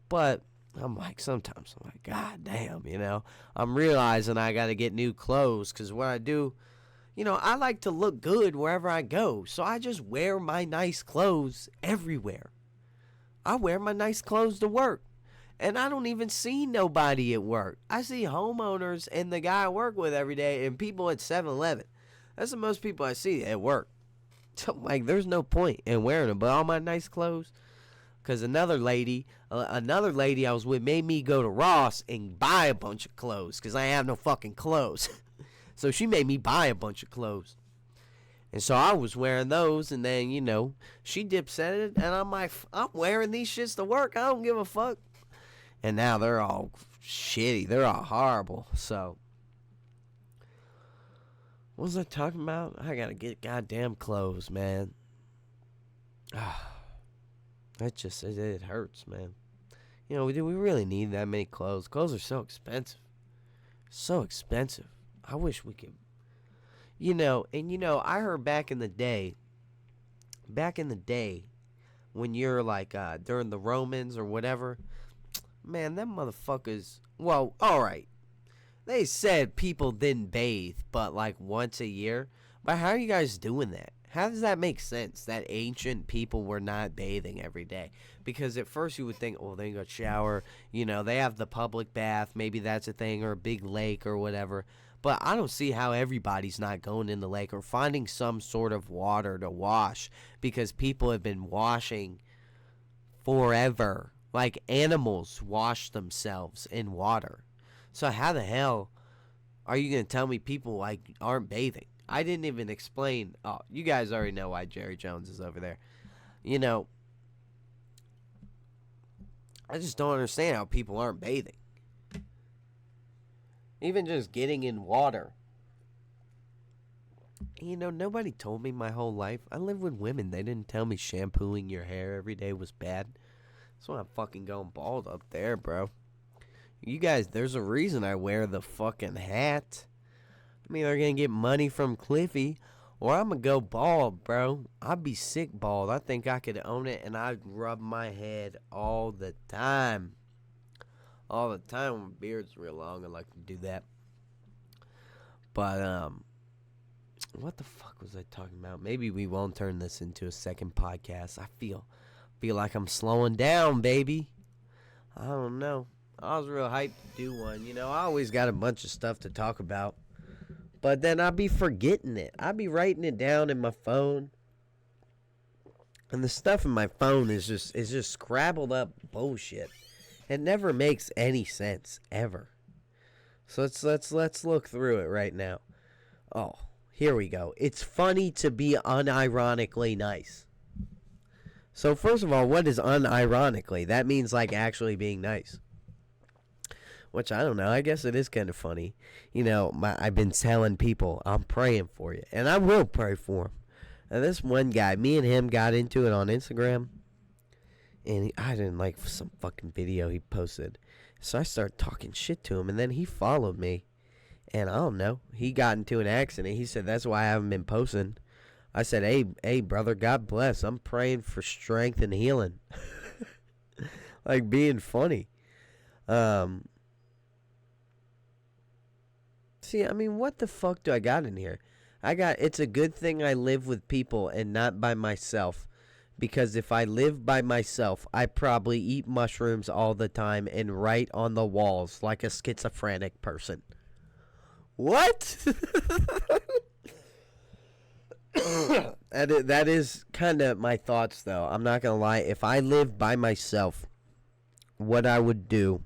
But I'm like, sometimes I'm like, God damn, I'm realizing I got to get new clothes because what I do, I like to look good wherever I go. So I just wear my nice clothes everywhere. I wear my nice clothes to work. And I don't even see nobody at work. I see homeowners and the guy I work with every day and people at 7-Eleven. That's the most people I see at work. So, like, there's no point in wearing them. But all my nice clothes, because another lady I was with made me go to Ross and buy a bunch of clothes because I have no fucking clothes. So she made me buy a bunch of clothes. And so I was wearing those, and then, she dips at it, and I'm like, I'm wearing these shits to work. I don't give a fuck. And now they're all shitty. They're all horrible. So, what was I talking about? I gotta get goddamn clothes, man. It hurts, man. Do we really need that many clothes? Clothes are so expensive. So expensive. I wish we could, I heard back in the day, when you're like, during the Romans or whatever, man, them motherfuckers, well, alright. They said people didn't bathe but like once a year. But how are you guys doing that? How does that make sense that ancient people were not bathing every day? Because at first you would think, oh, they got shower. They have the public bath. Maybe that's a thing, or a big lake or whatever. But I don't see how everybody's not going in the lake or finding some sort of water to wash, because people have been washing forever. Like animals wash themselves in water. So how the hell are you going to tell me people like aren't bathing? I didn't even explain. Oh, you guys already know why Jerry Jones is over there. I just don't understand how people aren't bathing. Even just getting in water. Nobody told me my whole life. I lived with women. They didn't tell me shampooing your hair every day was bad. That's why I'm fucking going bald up there, bro. You guys, there's a reason I wear the fucking hat. I'm either going to get money from Cliffy, Or I'm going to go bald, bro. I'd be sick bald. I think I could own it, and I'd rub my head all the time. All the time when my beard's real long. I like to do that. But, what the fuck was I talking about? Maybe we won't turn this into a second podcast. I feel like I'm slowing down, baby. I don't know. I was real hyped to do one. You know, I always got a bunch of stuff to talk about. But then I'd be forgetting it. I'd be writing it down in my phone. And the stuff in my phone is just scrabbled up bullshit. It never makes any sense, ever. So let's look through it right now. Oh, here we go. It's funny to be unironically nice. So first of all, what is unironically? That means like actually being nice. Which I don't know. I guess it is kind of funny. You know, I've been telling people I'm praying for you. And I will pray for him. And this one guy, me and him got into it on Instagram. And I didn't like some fucking video he posted. So I started talking shit to him. And then he followed me. And I don't know. He got into an accident. He said, that's why I haven't been posting. I said, hey, brother, God bless. I'm praying for strength and healing. Like being funny. See, I mean, what the fuck do I got in here? It's a good thing I live with people and not by myself. Because if I live by myself, I probably eat mushrooms all the time and write on the walls like a schizophrenic person. What? That is kind of my thoughts, though. I'm not going to lie. If I lived by myself, what I would do,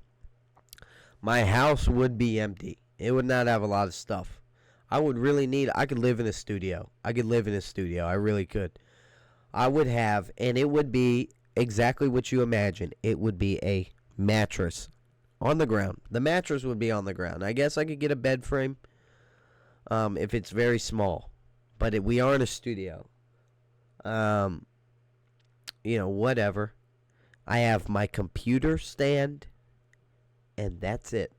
my house would be empty. It would not have a lot of stuff. I could live in a studio. I really could. I would have, and it would be exactly what you imagine. It would be a mattress on the ground. The mattress would be on the ground. I guess I could get a bed frame if it's very small. But we are in a studio. You know, whatever. I have my computer stand, and that's it.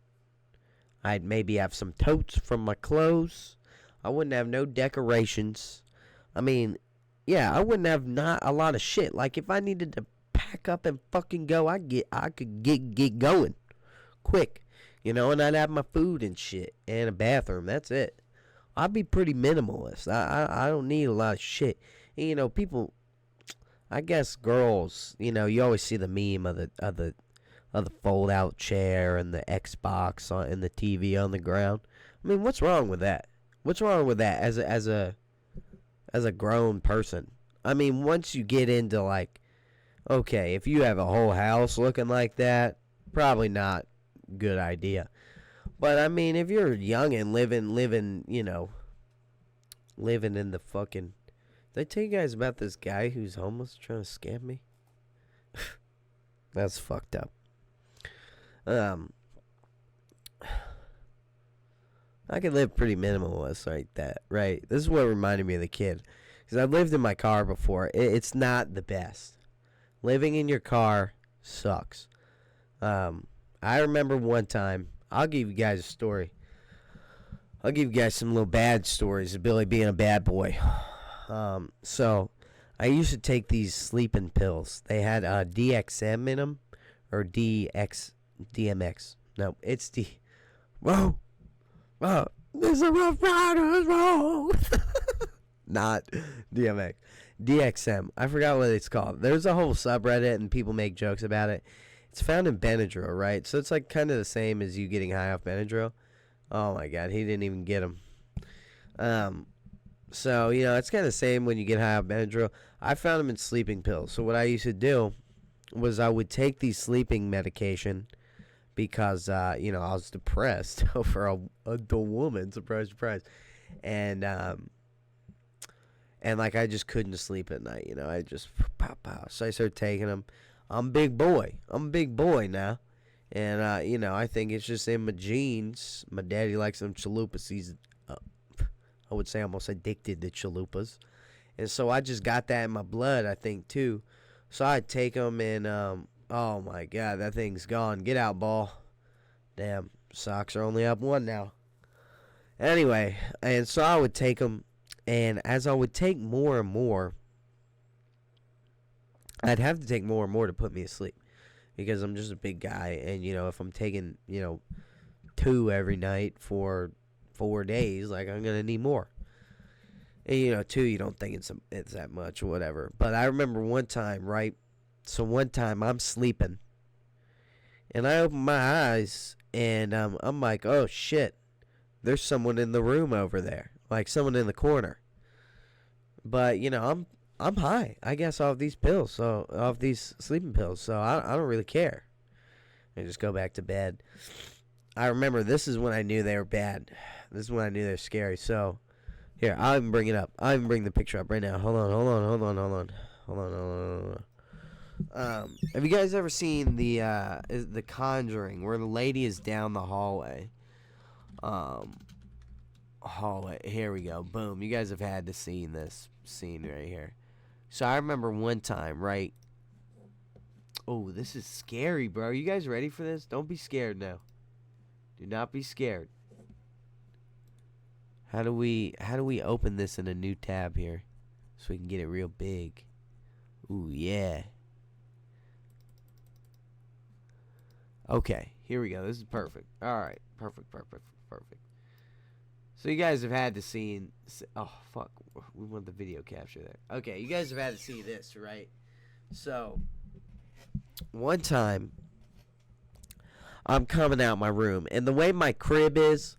I'd maybe have some totes from my clothes. I wouldn't have no decorations. I mean, yeah, I wouldn't have not a lot of shit. Like, if I needed to pack up and fucking go, I could get going quick. You know, and I'd have my food and shit and a bathroom. That's it. I'd be pretty minimalist. I don't need a lot of shit. And, you know, people, I guess girls, you know, you always see the meme of the fold-out chair and the Xbox and the TV on the ground. I mean, what's wrong with that? What's wrong with that as a grown person? I mean, once you get into, like, okay, if you have a whole house looking like that, probably not a good idea. But, I mean, if you're young and living, you know, living in the fucking... Did I tell you guys about this guy who's homeless trying to scam me? That's fucked up. I could live pretty minimalist like that, right? This is what reminded me of the kid. Because I've lived in my car before. It's not the best. Living in your car sucks. I remember one time, I'll give you guys a story. I'll give you guys some little bad stories of Billy being a bad boy. So, I used to take these sleeping pills. They had DXM in them. Or DMX. No, it's Whoa, there's a Rough Riders Roll. Not DMX. DXM. I forgot what it's called. There's a whole subreddit and people make jokes about it. It's found in Benadryl, right? So it's like kind of the same as you getting high off Benadryl. Oh my God, he didn't even get them. So, you know, it's kind of the same when you get high off Benadryl. I found them in sleeping pills. So what I used to do was I would take these sleeping medication because, you know, I was depressed over a woman. Surprise, surprise. And like, I just couldn't sleep at night, you know. I just, pow. So I started taking them. I'm a big boy. Now. And, you know, I think it's just in my genes. My daddy likes them chalupas. He's, I would say, almost addicted to chalupas. And so I just got that in my blood, I think, too. So I'd take them and, oh my God, that thing's gone. Get out, ball. Damn, Sox are only up 1 now. Anyway, and so I would take them, And as I would take more and more, I'd have to take more and more to put me asleep. Because I'm just a big guy. And, if I'm taking, 2 every night for 4 days, like, I'm going to need more. And, 2, you don't think it's that much or whatever. But I remember one time, right? So one time I'm sleeping. And I open my eyes, and I'm like, oh, shit. There's someone in the room over there. Like, someone in the corner. But, I'm high, I guess, off these pills. So, off these sleeping pills. So, I don't really care. I just go back to bed. I remember this is when I knew they were bad. This is when I knew they were scary. So, here, I'll even bring it up. I'll even bring the picture up right now. Hold on. Have you guys ever seen the Conjuring, where the lady is down the hallway? Here we go. Boom. You guys have had to see this scene right here. So I remember one time, right? Oh, this is scary, bro. You guys ready for this? Don't be scared now. Do not be scared. How do we open this in a new tab here so we can get it real big? Ooh, yeah. Okay, here we go. This is perfect. All right, perfect. So you guys have had to see. Oh fuck, we want the video capture there. Okay, you guys have had to see this, right? So one time, I'm coming out my room, and the way my crib is.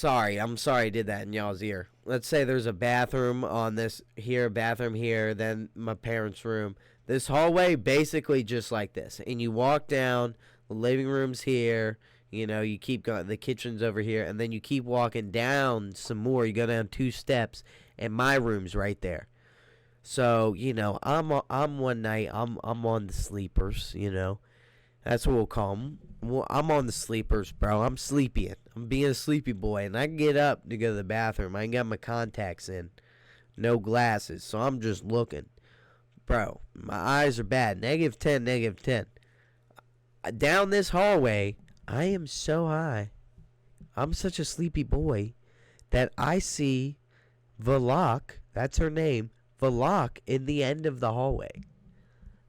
I'm sorry I did that in y'all's ear. Let's say there's a bathroom on this here, bathroom here, then my parents' room. This hallway basically just like this. And you walk down, the living room's here, you keep going, the kitchen's over here, and then you keep walking down some more. You go down 2 steps, and my room's right there. So, I'm one night, I'm on the sleepers, That's what we'll call them. Well, I'm on the sleepers, bro. I'm sleepy. I'm being a sleepy boy, and I get up to go to the bathroom. I ain't got my contacts in, no glasses, so I'm just looking. Bro, my eyes are bad. -10. Down this hallway, I am so high. I'm such a sleepy boy that I see Valak, that's her name, Valak, in the end of the hallway.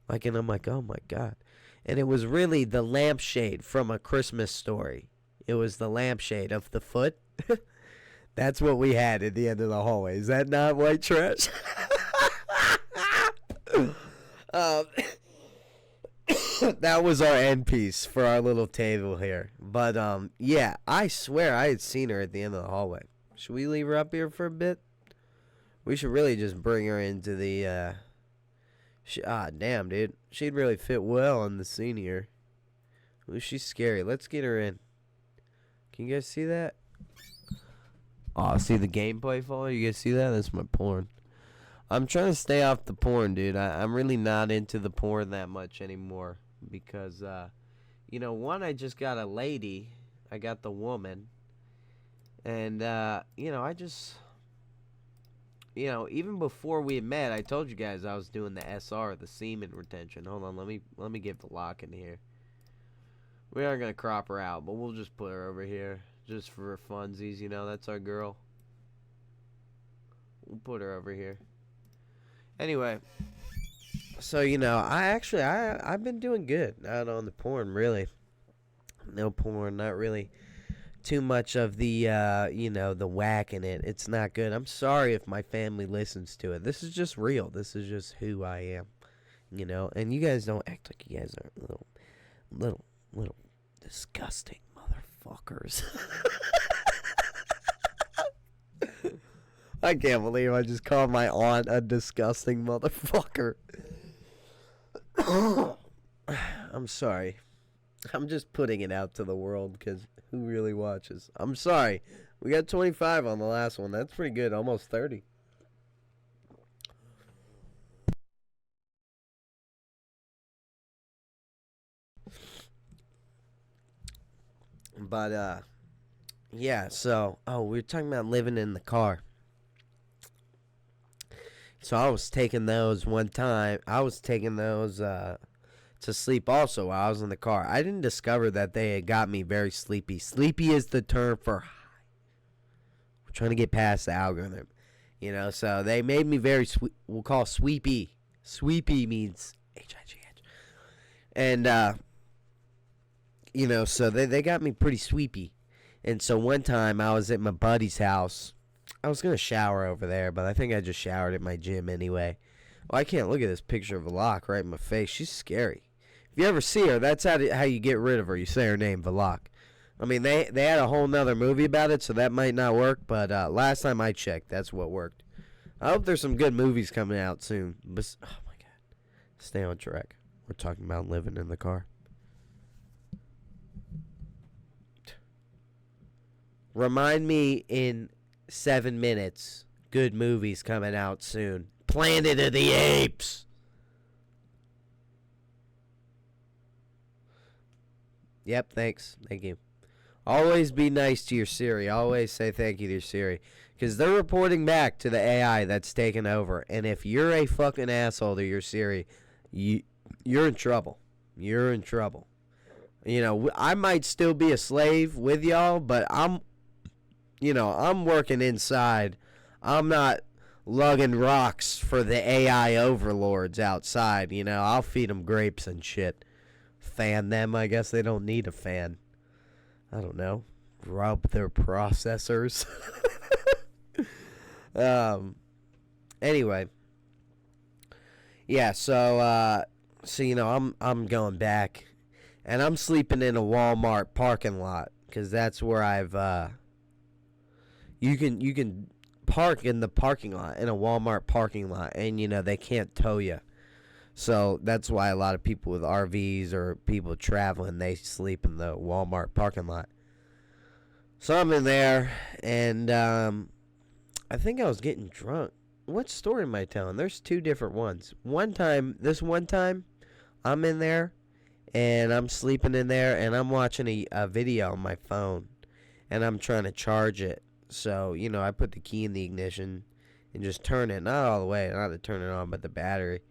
And I'm like, oh my God. And it was really the lampshade from A Christmas Story. It was the lampshade of the foot. That's what we had at the end of the hallway. Is that not white trash? That was our end piece for our little table here. But, yeah, I swear I had seen her at the end of the hallway. Should we leave her up here for a bit? We should really just bring her into the, damn, dude. She'd really fit well in the scene here. Ooh, she's scary. Let's get her in. Can you guys see that? Oh, see the gameplay follow? You guys see that? That's my porn. I'm trying to stay off the porn, dude. I'm really not into the porn that much anymore. Because, one, I just got a lady. I got the woman. And, I just... even before we had met, I told you guys I was doing the SR, the semen retention. Hold on, let me get the lock in here. We aren't gonna crop her out, but we'll just put her over here, just for funsies. That's our girl. We'll put her over here. Anyway, so I've been doing good out on the porn, really. No porn, not really. Too much of the the whack in it. It's not good. I'm sorry if my family listens to it. This is just real. This is just who I am, and you guys don't act like you guys are little disgusting motherfuckers. I can't believe I just called my aunt a disgusting motherfucker. I'm sorry. I'm just putting it out to the world because who really watches? I'm sorry. We got 25 on the last one. That's pretty good. Almost 30. But, yeah, so, we were talking about living in the car. So I was taking those one time. I was taking those, to sleep also while I was in the car. I didn't discover that they had got me very sleepy. Sleepy is the term for high. We're trying to get past the algorithm. You know, so they made me very we'll call sweepy. Sweepy means H-I-G-H. And, you know, so they got me pretty sweepy. And so one time I was at my buddy's house. I was going to shower over there, but I think I just showered at my gym anyway. Well, I can't look at this picture of Valak right in my face. She's scary. If you ever see her, that's how you get rid of her. You say her name, Valak. I mean, they had a whole nother movie about it, so that might not work. But last time I checked, that's what worked. I hope there's some good movies coming out soon. But, oh, my God. Stay on track. We're talking about living in the car. Remind me in 7 minutes. Good movies coming out soon. Planet of the Apes. Yep, thanks. Thank you. Always be nice to your Siri. Always say thank you to your Siri. Because they're reporting back to the AI that's taken over. And if you're a fucking asshole to your Siri, you're in trouble. You're in trouble. You know, I might still be a slave with y'all, but I'm working inside. I'm not lugging rocks for the AI overlords outside. You know, I'll feed them grapes and shit. Fan them. I guess they don't need a fan. I don't know. Rub their processors. Anyway. Yeah, so you know, I'm going back, and I'm sleeping in a Walmart parking lot, because that's where I've you can park in the parking lot, in a Walmart parking lot, and you know they can't tow you. So that's why a lot of people with RVs or people traveling, they sleep in the Walmart parking lot. So I'm in there, and I think I was getting drunk. What story am I telling? There's two different ones. This one time, I'm in there, and I'm sleeping in there, and I'm watching a video on my phone, and I'm trying to charge it. So, you know, I put the key in the ignition and just turn it, not all the way, not to turn it on, but the battery.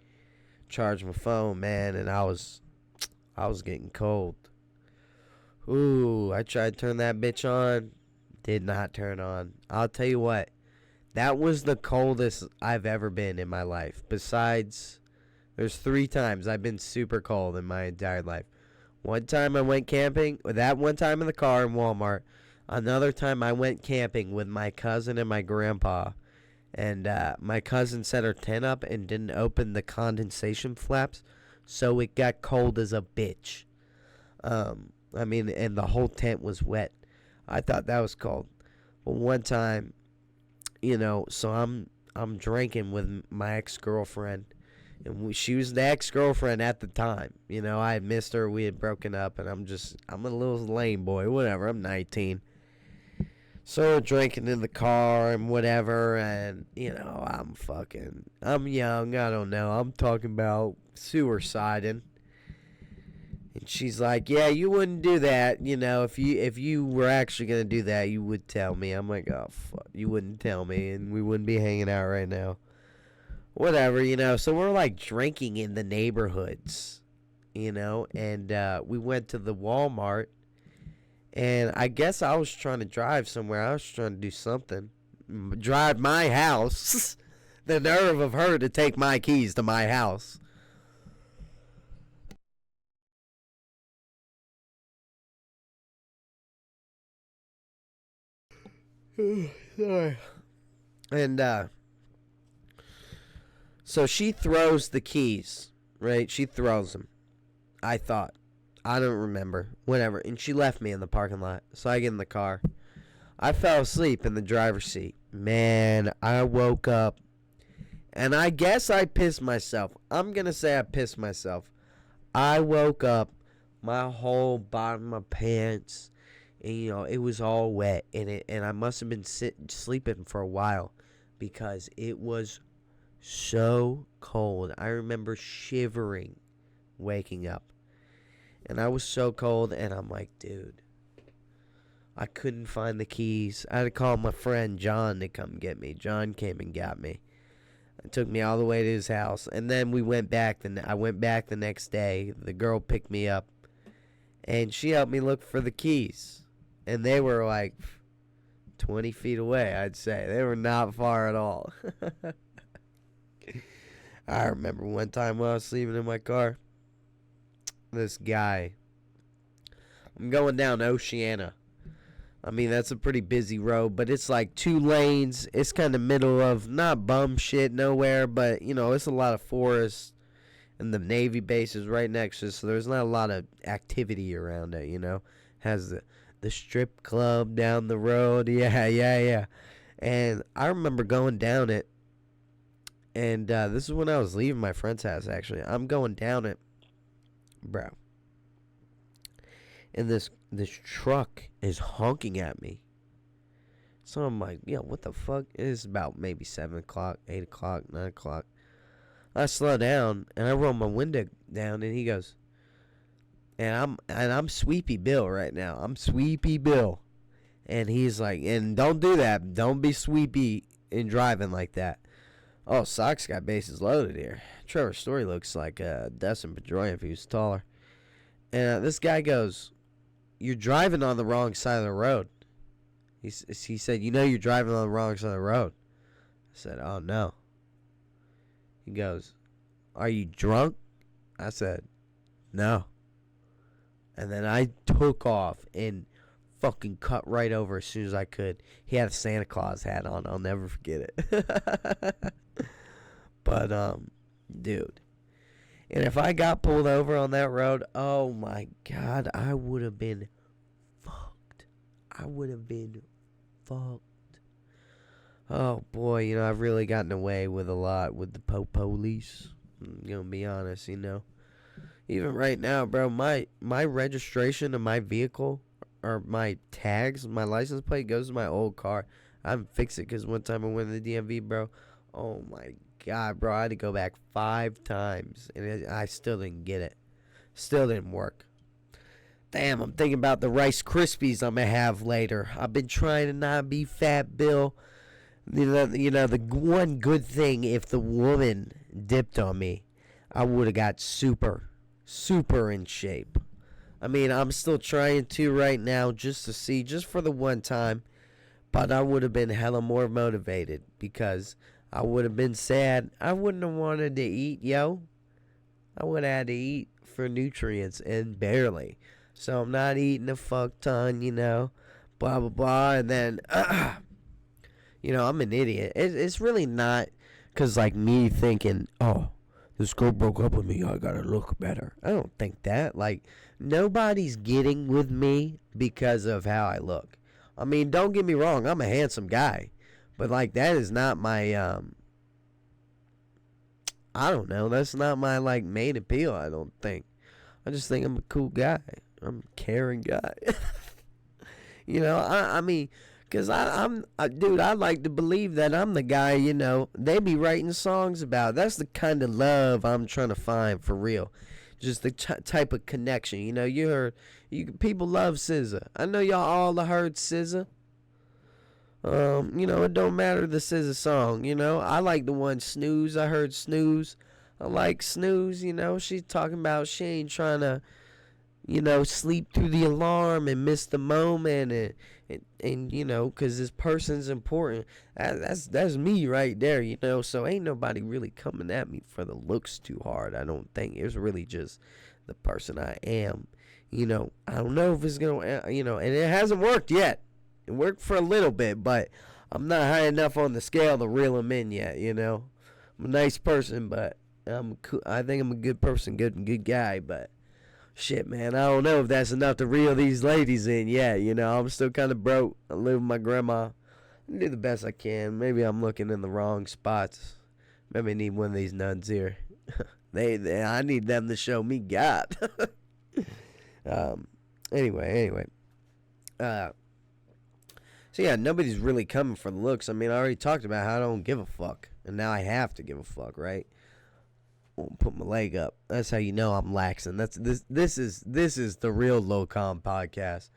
Charge my phone, man, and I was getting cold. Ooh, I tried to turn that bitch on. Did not turn on. I'll tell you what. That was the coldest I've ever been in my life. Besides, there's 3 times I've been super cold in my entire life. One time I went camping. That one time in the car in Walmart. Another time I went camping with my cousin and my grandpa. And my cousin set her tent up and didn't open the condensation flaps. So it got cold as a bitch. I mean, and the whole tent was wet. I thought that was cold. But one time, you know, so I'm drinking with my ex-girlfriend. And she was the ex-girlfriend at the time. You know, I had missed her. We had broken up. And I'm a little lame boy. Whatever. I'm 19. So we're drinking in the car and whatever. And, you know, I'm young. I don't know. I'm talking about suiciding. And she's like, yeah, you wouldn't do that. You know, if you were actually going to do that, you would tell me. I'm like, oh, fuck. You wouldn't tell me, and we wouldn't be hanging out right now. Whatever, you know. So we're, like, drinking in the neighborhoods, you know. And we went to the Walmart. And I guess I was trying to drive somewhere. I was trying to do something. Drive my house. The nerve of her to take my keys to my house. Sorry. And so she throws the keys, right? She throws them. I thought. I don't remember. Whatever. And she left me in the parking lot. So I get in the car. I fell asleep in the driver's seat. Man, I woke up. And I guess I pissed myself. I'm going to say I pissed myself. I woke up. My whole bottom of my pants. And, you know, it was all wet. And I must have been sleeping for a while. Because it was so cold. I remember shivering waking up. And I was so cold, and I'm like, dude, I couldn't find the keys. I had to call my friend John to come get me. John came and got me. It took me all the way to his house. And then we went back. I went back the next day. The girl picked me up, and she helped me look for the keys. And they were like 20 feet away, I'd say. They were not far at all. I remember one time when I was sleeping in my car, this guy, I'm going down Oceana. I mean, that's a pretty busy road, but it's like 2 lanes. It's kind of middle of not bum shit nowhere, but, you know, it's a lot of forest, and the Navy base is right next to it, so there's not a lot of activity around it, you know. Has the strip club down the road. Yeah. And I remember going down it, and this is when I was leaving my friend's house, actually. I'm going down it, bro. And this truck is honking at me. So I'm like, yeah, what the fuck? It's about maybe 7 o'clock, 8 o'clock, 9 o'clock. I slow down, and I roll my window down, and he goes, and I'm Sweepy Bill right now. I'm Sweepy Bill. And he's like, and don't do that. Don't be sweepy in driving like that. Oh, Sock's got bases loaded here. Trevor Story looks like Dustin Pedroia if he was taller. And this guy goes, you're driving on the wrong side of the road. He said, you know you're driving on the wrong side of the road. I said, oh, no. He goes, are you drunk? I said, no. And then I took off and fucking cut right over as soon as I could. He had a Santa Claus hat on. I'll never forget it. But, dude. And if I got pulled over on that road, oh my God, I would have been fucked. Oh boy, you know, I've really gotten away with a lot with the police. I'm gonna be honest, you know. Even right now, bro, my registration of my vehicle, or my tags, my license plate goes to my old car. I haven't fixed it because one time I went to the DMV, bro. Oh my God, bro, I had to go back 5 times, and I still didn't get it. Still didn't work. Damn, I'm thinking about the Rice Krispies I'm going to have later. I've been trying to not be fat, Bill. You know, the one good thing, if the woman dipped on me, I would have got super in shape. I mean, I'm still trying to right now just to see, just for the one time, but I would have been hella more motivated because I would have been sad. I wouldn't have wanted to eat, yo. I would have had to eat for nutrients, and barely. So I'm not eating a fuck ton, you know, blah, blah, blah. And then, you know, I'm an idiot. It's really not because, like, me thinking, oh, this girl broke up with me, I gotta look better. I don't think that. Like, nobody's getting with me because of how I look. I mean, don't get me wrong, I'm a handsome guy. But, like, that is not my, I don't know. That's not my, like, main appeal, I don't think. I just think I'm a cool guy. I'm a caring guy. You know, I mean, because dude, I like to believe that I'm the guy, you know, they be writing songs about. That's the kind of love I'm trying to find for real. Just the type of connection. You know, people love SZA. I know y'all all heard SZA. You know, it don't matter the SZA song, you know. I like the one Snooze. I heard Snooze. I like Snooze, you know. She's talking about she ain't trying to, you know, sleep through the alarm and miss the moment and you know, because this person's important. That's me right there, you know. So ain't nobody really coming at me for the looks too hard, I don't think. It's really just the person I am, you know. I don't know if it's going to, you know, and it hasn't worked yet. It worked for a little bit, but I'm not high enough on the scale to reel them in yet, you know. I'm a nice person, but I think I'm a good person, good guy, but shit, man, I don't know if that's enough to reel these ladies in yet, you know. I'm still kind of broke. I live with my grandma. I do the best I can. Maybe I'm looking in the wrong spots. Maybe I need one of these nuns here. I need them to show me God. Anyway. So yeah, nobody's really coming for the looks. I mean, I already talked about how I don't give a fuck, and now I have to give a fuck, right? I'll put my leg up. That's how you know I'm laxing. This is the real low com podcast.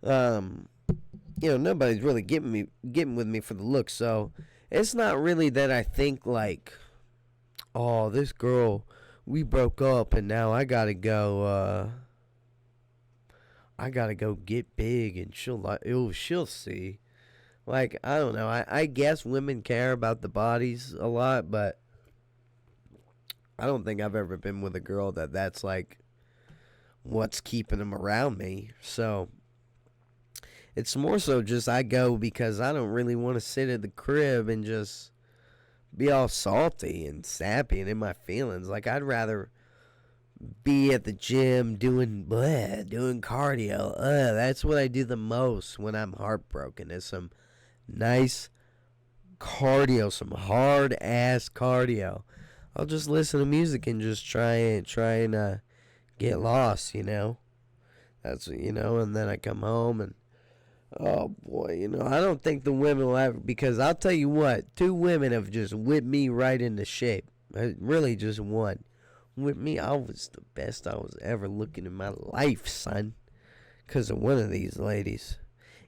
You know, nobody's really getting with me for the looks, so it's not really that I think like, oh, this girl, we broke up, and now I gotta go get big, and she'll see. Like, I don't know. I guess women care about the bodies a lot, but I don't think I've ever been with a girl that's like what's keeping them around me. So it's more so just I go because I don't really want to sit at the crib and just be all salty and sappy and in my feelings. Like, I'd rather be at the gym doing cardio. That's what I do the most when I'm heartbroken, is some nice cardio, some hard ass cardio. I'll just listen to music and just try and get lost, That's, and then I come home and, oh boy, I don't think the women will ever, because I'll tell you what, 2 women have just whipped me right into shape. Really just one. With me, I was the best I was ever looking in my life, son, because of one of these ladies.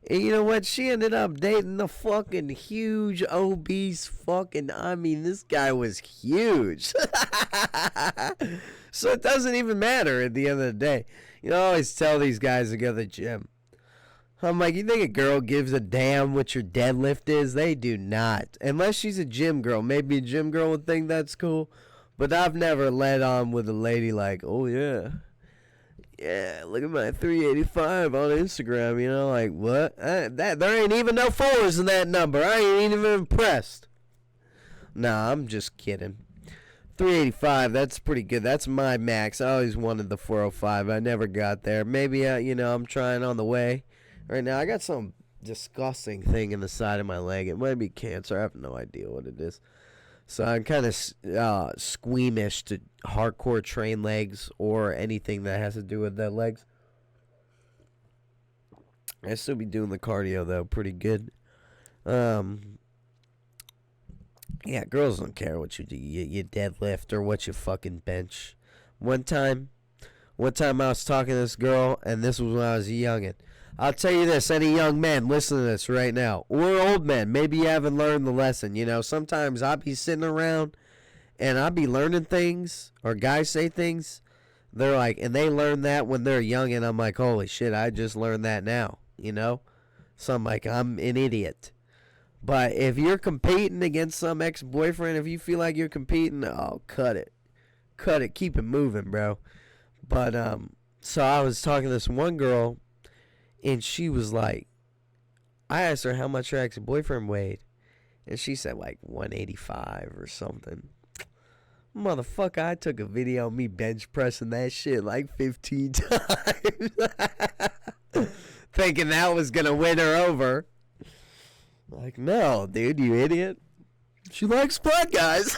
And you know what? She ended up dating the fucking huge, obese this guy was huge. So it doesn't even matter at the end of the day. I always tell these guys to go to the gym. I'm like, you think a girl gives a damn what your deadlift is? They do not. Unless she's a gym girl. Maybe a gym girl would think that's cool. But I've never led on with a lady like, oh, yeah. Yeah, look at my 385 on Instagram, like, what? There ain't even no 4s in that number. I ain't even impressed. Nah, I'm just kidding. 385, that's pretty good. That's my max. I always wanted the 405. I never got there. Maybe, I'm trying on the way. Right now, I got some disgusting thing in the side of my leg. It might be cancer. I have no idea what it is. So I'm kind of squeamish to hardcore train legs or anything that has to do with the legs. I still be doing the cardio, though, pretty good. Yeah, girls don't care what you do. You deadlift or what you fucking bench. One time I was talking to this girl, and this was when I was a youngin'. I'll tell you this, any young men listen to this right now, or old men, maybe you haven't learned the lesson. Sometimes I'll be sitting around and I'll be learning things, or guys say things, they're like, and they learn that when they're young, and I'm like, holy shit, I just learned that now, So I'm like, I'm an idiot. But if you're competing against some ex-boyfriend, if you feel like you're competing, oh, cut it. Cut it, keep it moving, bro. But, so I was talking to this one girl, and she was like, I asked her how much her ex-boyfriend weighed. And she said like 185 or something. Motherfucker, I took a video of me bench pressing that shit like 15 times. Thinking that was going to win her over. Like, no, dude, you idiot. She likes black guys.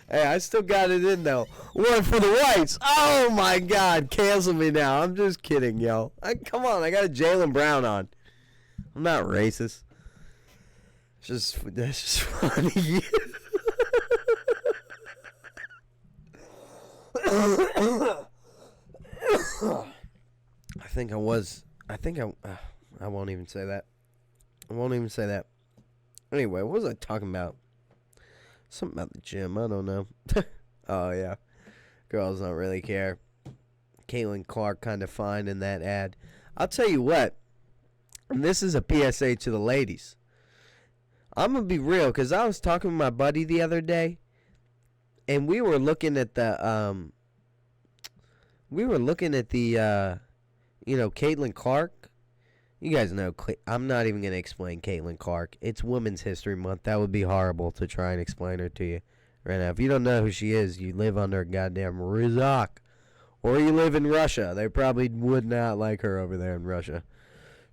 Hey, I still got it in, though. One for the whites. Oh, my God. Cancel me now. I'm just kidding, yo. Come on. I got a Jaylen Brown on. I'm not racist. That's just funny. I won't even say that. Anyway, what was I talking about? Something about the gym. I don't know. Oh, yeah. Girls don't really care. Caitlin Clark kind of fine in that ad. I'll tell you what. And this is a PSA to the ladies. I'm going to be real, because I was talking with my buddy the other day, and we were looking at the, Caitlin Clark. You guys know, I'm not even going to explain Caitlin Clark. It's Women's History Month. That would be horrible to try and explain her to you right now. If you don't know who she is, you live under a goddamn Rizak. Or you live in Russia. They probably would not like her over there in Russia.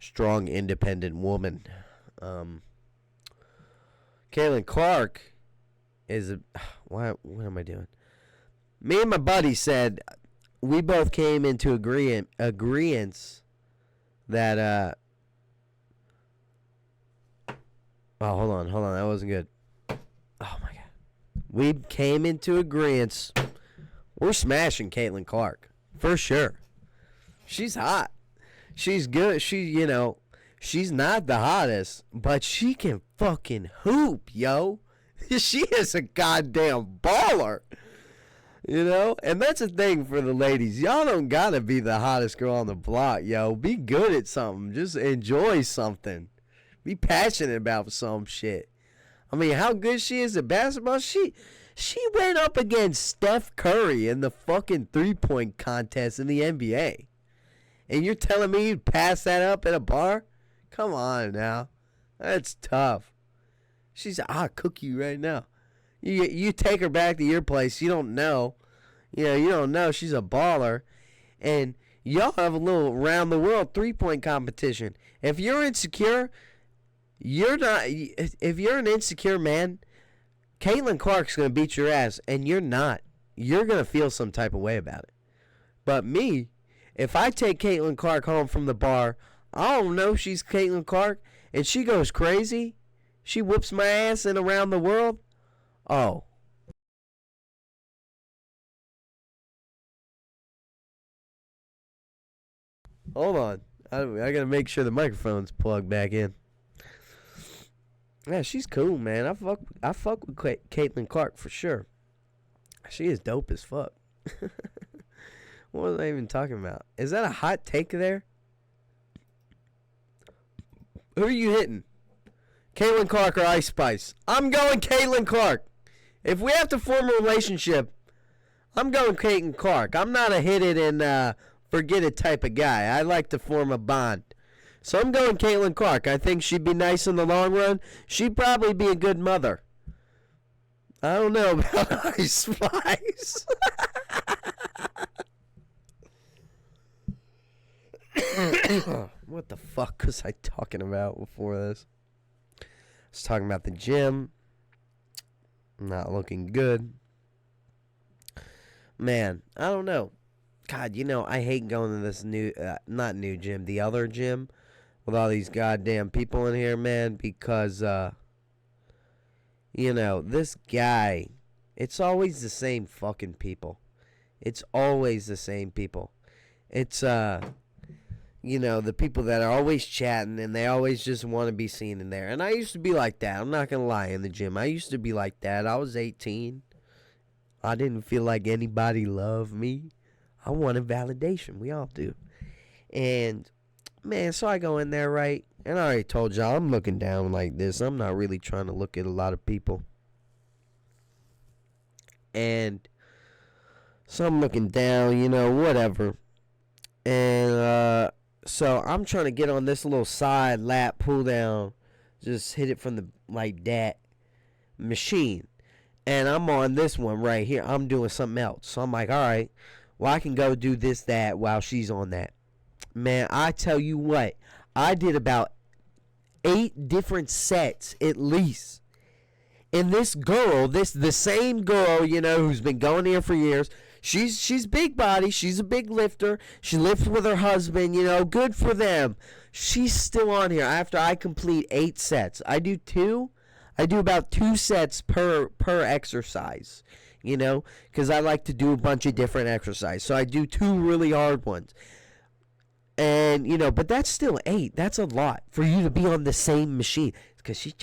Strong, independent woman. Caitlin Clark is a... What am I doing? Me and my buddy said... We both came into agreeance that, oh, hold on, that wasn't good. Oh, my God. We came into agreeance. We're smashing Caitlin Clark. For sure. She's hot. She's good. She's not the hottest, but she can fucking hoop, yo. She is a goddamn baller. You know? And that's the thing for the ladies. Y'all don't gotta be the hottest girl on the block, yo. Be good at something. Just enjoy something. Be passionate about some shit. I mean, how good she is at basketball? She went up against Steph Curry in the fucking three-point contest in the NBA. And you're telling me you'd pass that up at a bar? Come on now. That's tough. She's, I'll cook you right now. You take her back to your place. You don't know. You don't know. She's a baller. And y'all have a little round the world three-point competition. If you're insecure, you're not. If you're an insecure man, Caitlin Clark's going to beat your ass. And you're not. You're going to feel some type of way about it. But me, if I take Caitlin Clark home from the bar, I don't know she's Caitlin Clark, and she goes crazy. She whoops my ass in around the world. Oh. Hold on. I got to make sure the microphone's plugged back in. Yeah, she's cool, man. I fuck with Caitlin Clark for sure. She is dope as fuck. What was I even talking about? Is that a hot take there? Who are you hitting? Caitlin Clark or Ice Spice? I'm going Caitlin Clark. If we have to form a relationship, I'm going Caitlin Clark. I'm not a hit it and forget it type of guy. I like to form a bond. So I'm going Caitlin Clark. I think she'd be nice in the long run. She'd probably be a good mother. I don't know about Ice Spice. What the fuck was I talking about before this? I was talking about the gym. Not looking good. Man, I don't know. God, I hate going to this not new gym, the other gym with all these goddamn people in here, man, because, this guy, it's always the same fucking people. It's always the same people. It's, the people that are always chatting and they always just want to be seen in there. And I used to be like that. I'm not going to lie, in the gym. I used to be like that. I was 18. I didn't feel like anybody loved me. I wanted validation. We all do. And, man, so I go in there, right? And I already told y'all, I'm looking down like this. I'm not really trying to look at a lot of people. And so I'm looking down, whatever. And, so I'm trying to get on this little side lat pull down, just hit it from the like that machine, and I'm on this one right here. I'm doing something else, so I'm like, all right, well I can go do that while she's on that. Man, I tell you what, I did about 8 different sets at least. And this girl, the same girl, who's been going here for years. She's big body. She's a big lifter. She lifts with her husband, good for them. She's still on here after I complete 8 sets. I do about 2 sets per exercise, because I like to do a bunch of different exercises. So I do 2 really hard ones. And, but that's still 8. That's a lot for you to be on the same machine. Because she's...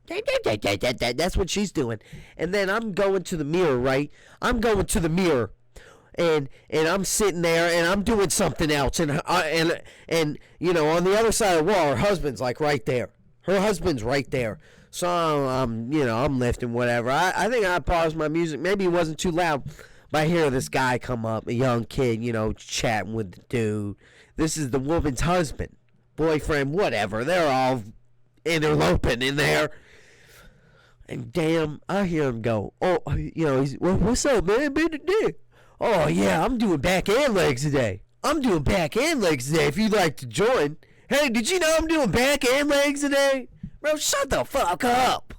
That's what she's doing. And then I'm going to the mirror, right? I'm going to the mirror. And I'm sitting there and I'm doing something else. And on the other side of the wall, her husband's like right there. Her husband's right there. So I'm lifting whatever. I think I paused my music. Maybe it wasn't too loud. But I hear this guy come up, a young kid, chatting with the dude. This is the woman's husband, boyfriend, whatever. They're all interloping in there. And damn, I hear him go, oh, he's, well, what's up, man? Been today? Oh, yeah, I'm doing back and legs today. If you'd like to join. Hey, did you know I'm doing back and legs today? Bro, shut the fuck up.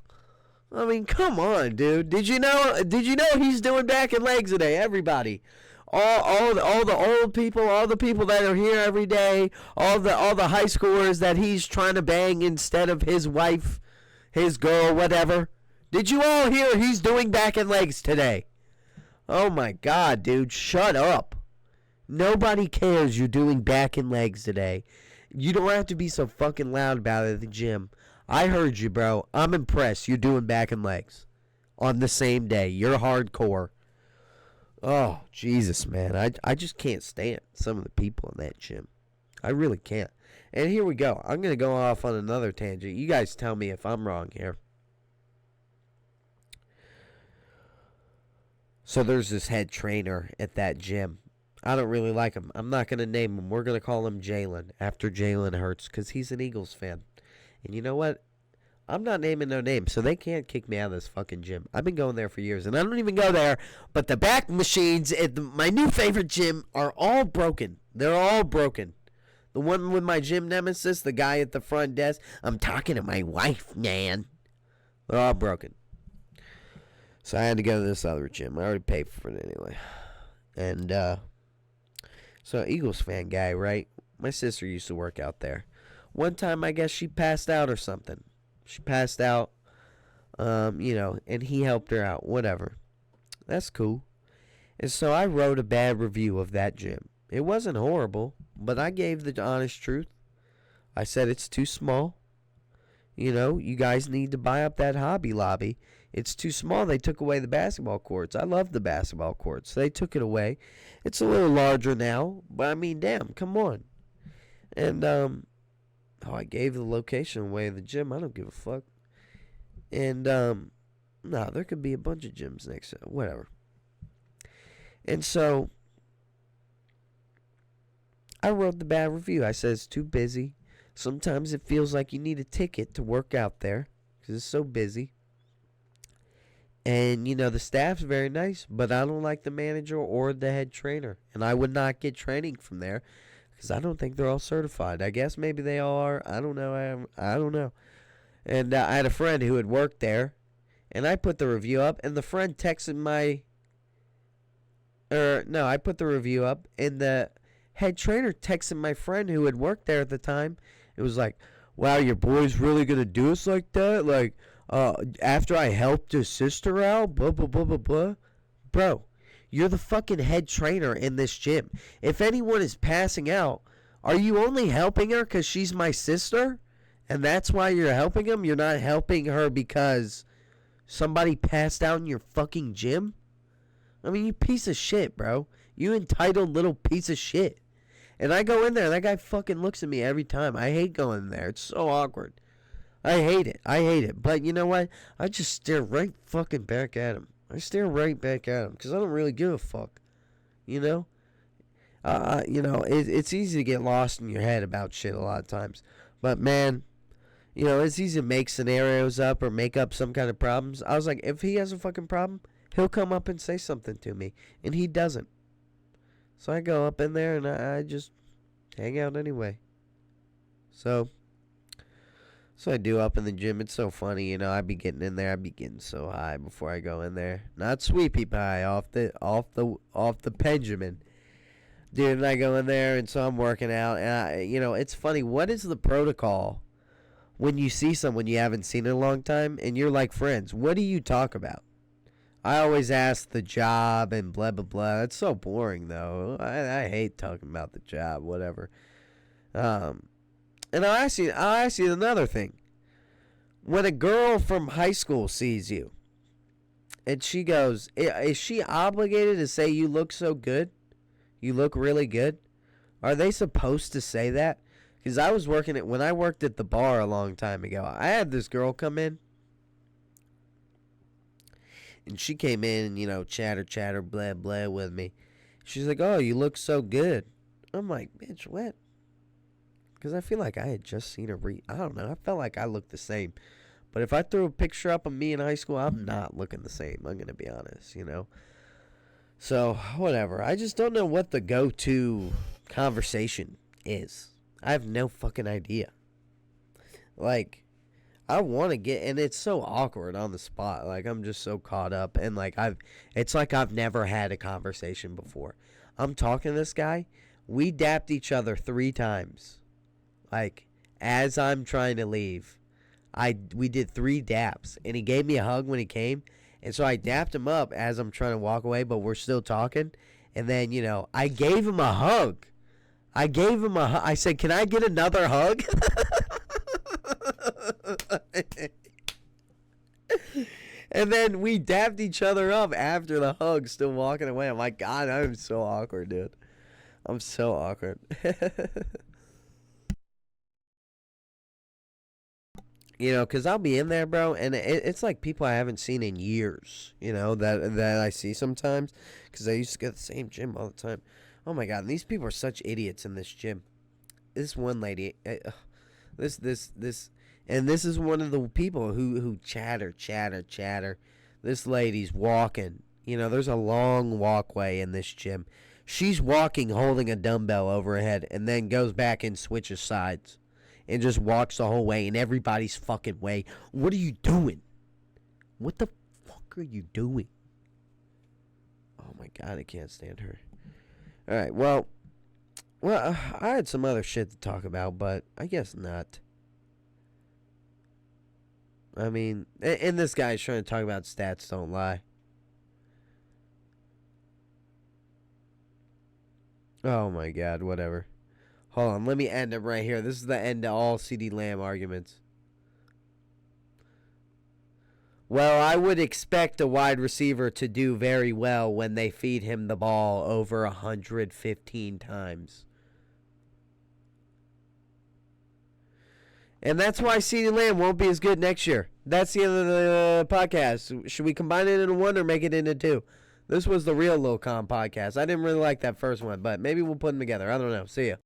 I mean, come on, dude. Did you know he's doing back and legs today? Everybody. All the old people, all the people that are here every day, all the high schoolers that he's trying to bang instead of his wife, his girl, whatever. Did you all hear he's doing back and legs today? Oh my God, dude, shut up. Nobody cares you're doing back and legs today. You don't have to be so fucking loud about it at the gym. I heard you, bro. I'm impressed you're doing back and legs on the same day. You're hardcore. Oh, Jesus, man. I just can't stand some of the people in that gym. I really can't. And here we go. I'm going to go off on another tangent. You guys tell me if I'm wrong here. So there's this head trainer at that gym. I don't really like him. I'm not going to name him. We're going to call him Jalen after Jalen Hurts because he's an Eagles fan. And you know what? I'm not naming no names, so they can't kick me out of this fucking gym. I've been going there for years, and I don't even go there, but the back machines at my new favorite gym are all broken. They're all broken. The one with my gym nemesis, the guy at the front desk, I'm talking to my wife, man. They're all broken. So I had to go to this other gym. I already paid for it anyway. And, so Eagles fan guy, right? My sister used to work out there. One time, I guess she passed out or something. She passed out, and he helped her out. Whatever. That's cool. And so I wrote a bad review of that gym. It wasn't horrible, but I gave the honest truth. I said it's too small. You guys need to buy up that Hobby Lobby. It's too small. They took away the basketball courts. I love the basketball courts. They took it away. It's a little larger now, but I mean, damn, come on. And, I gave the location away of the gym. I don't give a fuck. And, no, there could be a bunch of gyms next to it. Whatever. And so, I wrote the bad review. I said it's too busy. Sometimes it feels like you need a ticket to work out there because it's so busy. And, the staff's very nice, but I don't like the manager or the head trainer. And I would not get training from there because I don't think they're all certified. I guess maybe they all are. I don't know. I don't know. And I had a friend who had worked there, and I put the review up, and the friend texted I put the review up, and the head trainer texted my friend who had worked there at the time. It was like, wow, your boy's really going to do us like that? Like, after I helped his sister out? Blah, blah, blah, blah, blah. Bro, you're the fucking head trainer in this gym. If anyone is passing out, are you only helping her because she's my sister? And that's why you're helping him? You're not helping her because somebody passed out in your fucking gym? I mean, you piece of shit, bro. You entitled little piece of shit. And I go in there, and that guy fucking looks at me every time. I hate going in there. It's so awkward. I hate it. But you know what? I just stare right fucking back at him. I stare right back at him because I don't really give a fuck. It's easy to get lost in your head about shit a lot of times. But, man, it's easy to make scenarios up or make up some kind of problems. I was like, if he has a fucking problem, he'll come up and say something to me. And he doesn't. So I go up in there and I just hang out anyway. So I do up in the gym. It's so funny, I'd be getting in there. I'd be getting so high before I go in there. Not sweepy pie, off the Benjamin. Dude, and I go in there, and so I'm working out. And, it's funny. What is the protocol when you see someone you haven't seen in a long time and you're like friends? What do you talk about? I always ask the job and blah, blah, blah. It's so boring, though. I hate talking about the job, whatever. And I'll ask you another thing. When a girl from high school sees you, and she goes, is she obligated to say you look so good? You look really good? Are they supposed to say that? Because when I worked at the bar a long time ago, I had this girl come in. And she came in, chatter, blah, blah with me. She's like, oh, you look so good. I'm like, bitch, what? Because I feel like I had just seen her I don't know. I felt like I looked the same. But if I threw a picture up of me in high school, I'm not looking the same. I'm going to be honest, So, whatever. I just don't know what the go-to conversation is. I have no fucking idea. Like, I want to and it's so awkward on the spot. Like, I'm just so caught up. And, it's like I've never had a conversation before. I'm talking to this guy. We dapped each other 3 times. Like, as I'm trying to leave, we did 3 daps. And he gave me a hug when he came. And so I dapped him up as I'm trying to walk away, but we're still talking. And then, I gave him a hug. I said, can I get another hug? And then we dapped each other up after the hug, still walking away. I'm like, God, I'm so awkward, dude. I'm so awkward. You know, because I'll be in there, bro, and it's like people I haven't seen in years, you know, that I see sometimes, because I used to go to the same gym all the time. Oh, my God, and these people are such idiots in this gym. This one lady, and this is one of the people who chatter. This lady's walking. You know, there's a long walkway in this gym. She's walking holding a dumbbell over her head and then goes back and switches sides and just walks the whole way in everybody's fucking way. What are you doing? What the fuck are you doing? Oh my God, I can't stand her. All right, well, I had some other shit to talk about, but I guess not. I mean, and this guy's trying to talk about stats don't lie. Oh my God, whatever. Hold on, let me end it right here. This is the end of all CeeDee Lamb arguments. Well, I would expect a wide receiver to do very well when they feed him the ball over 115 times. And that's why CeeDee Lamb won't be as good next year. That's the end of the podcast. Should we combine it into one or make it into two? This was the real Lil Con podcast. I didn't really like that first one, but maybe we'll put them together. I don't know. See ya.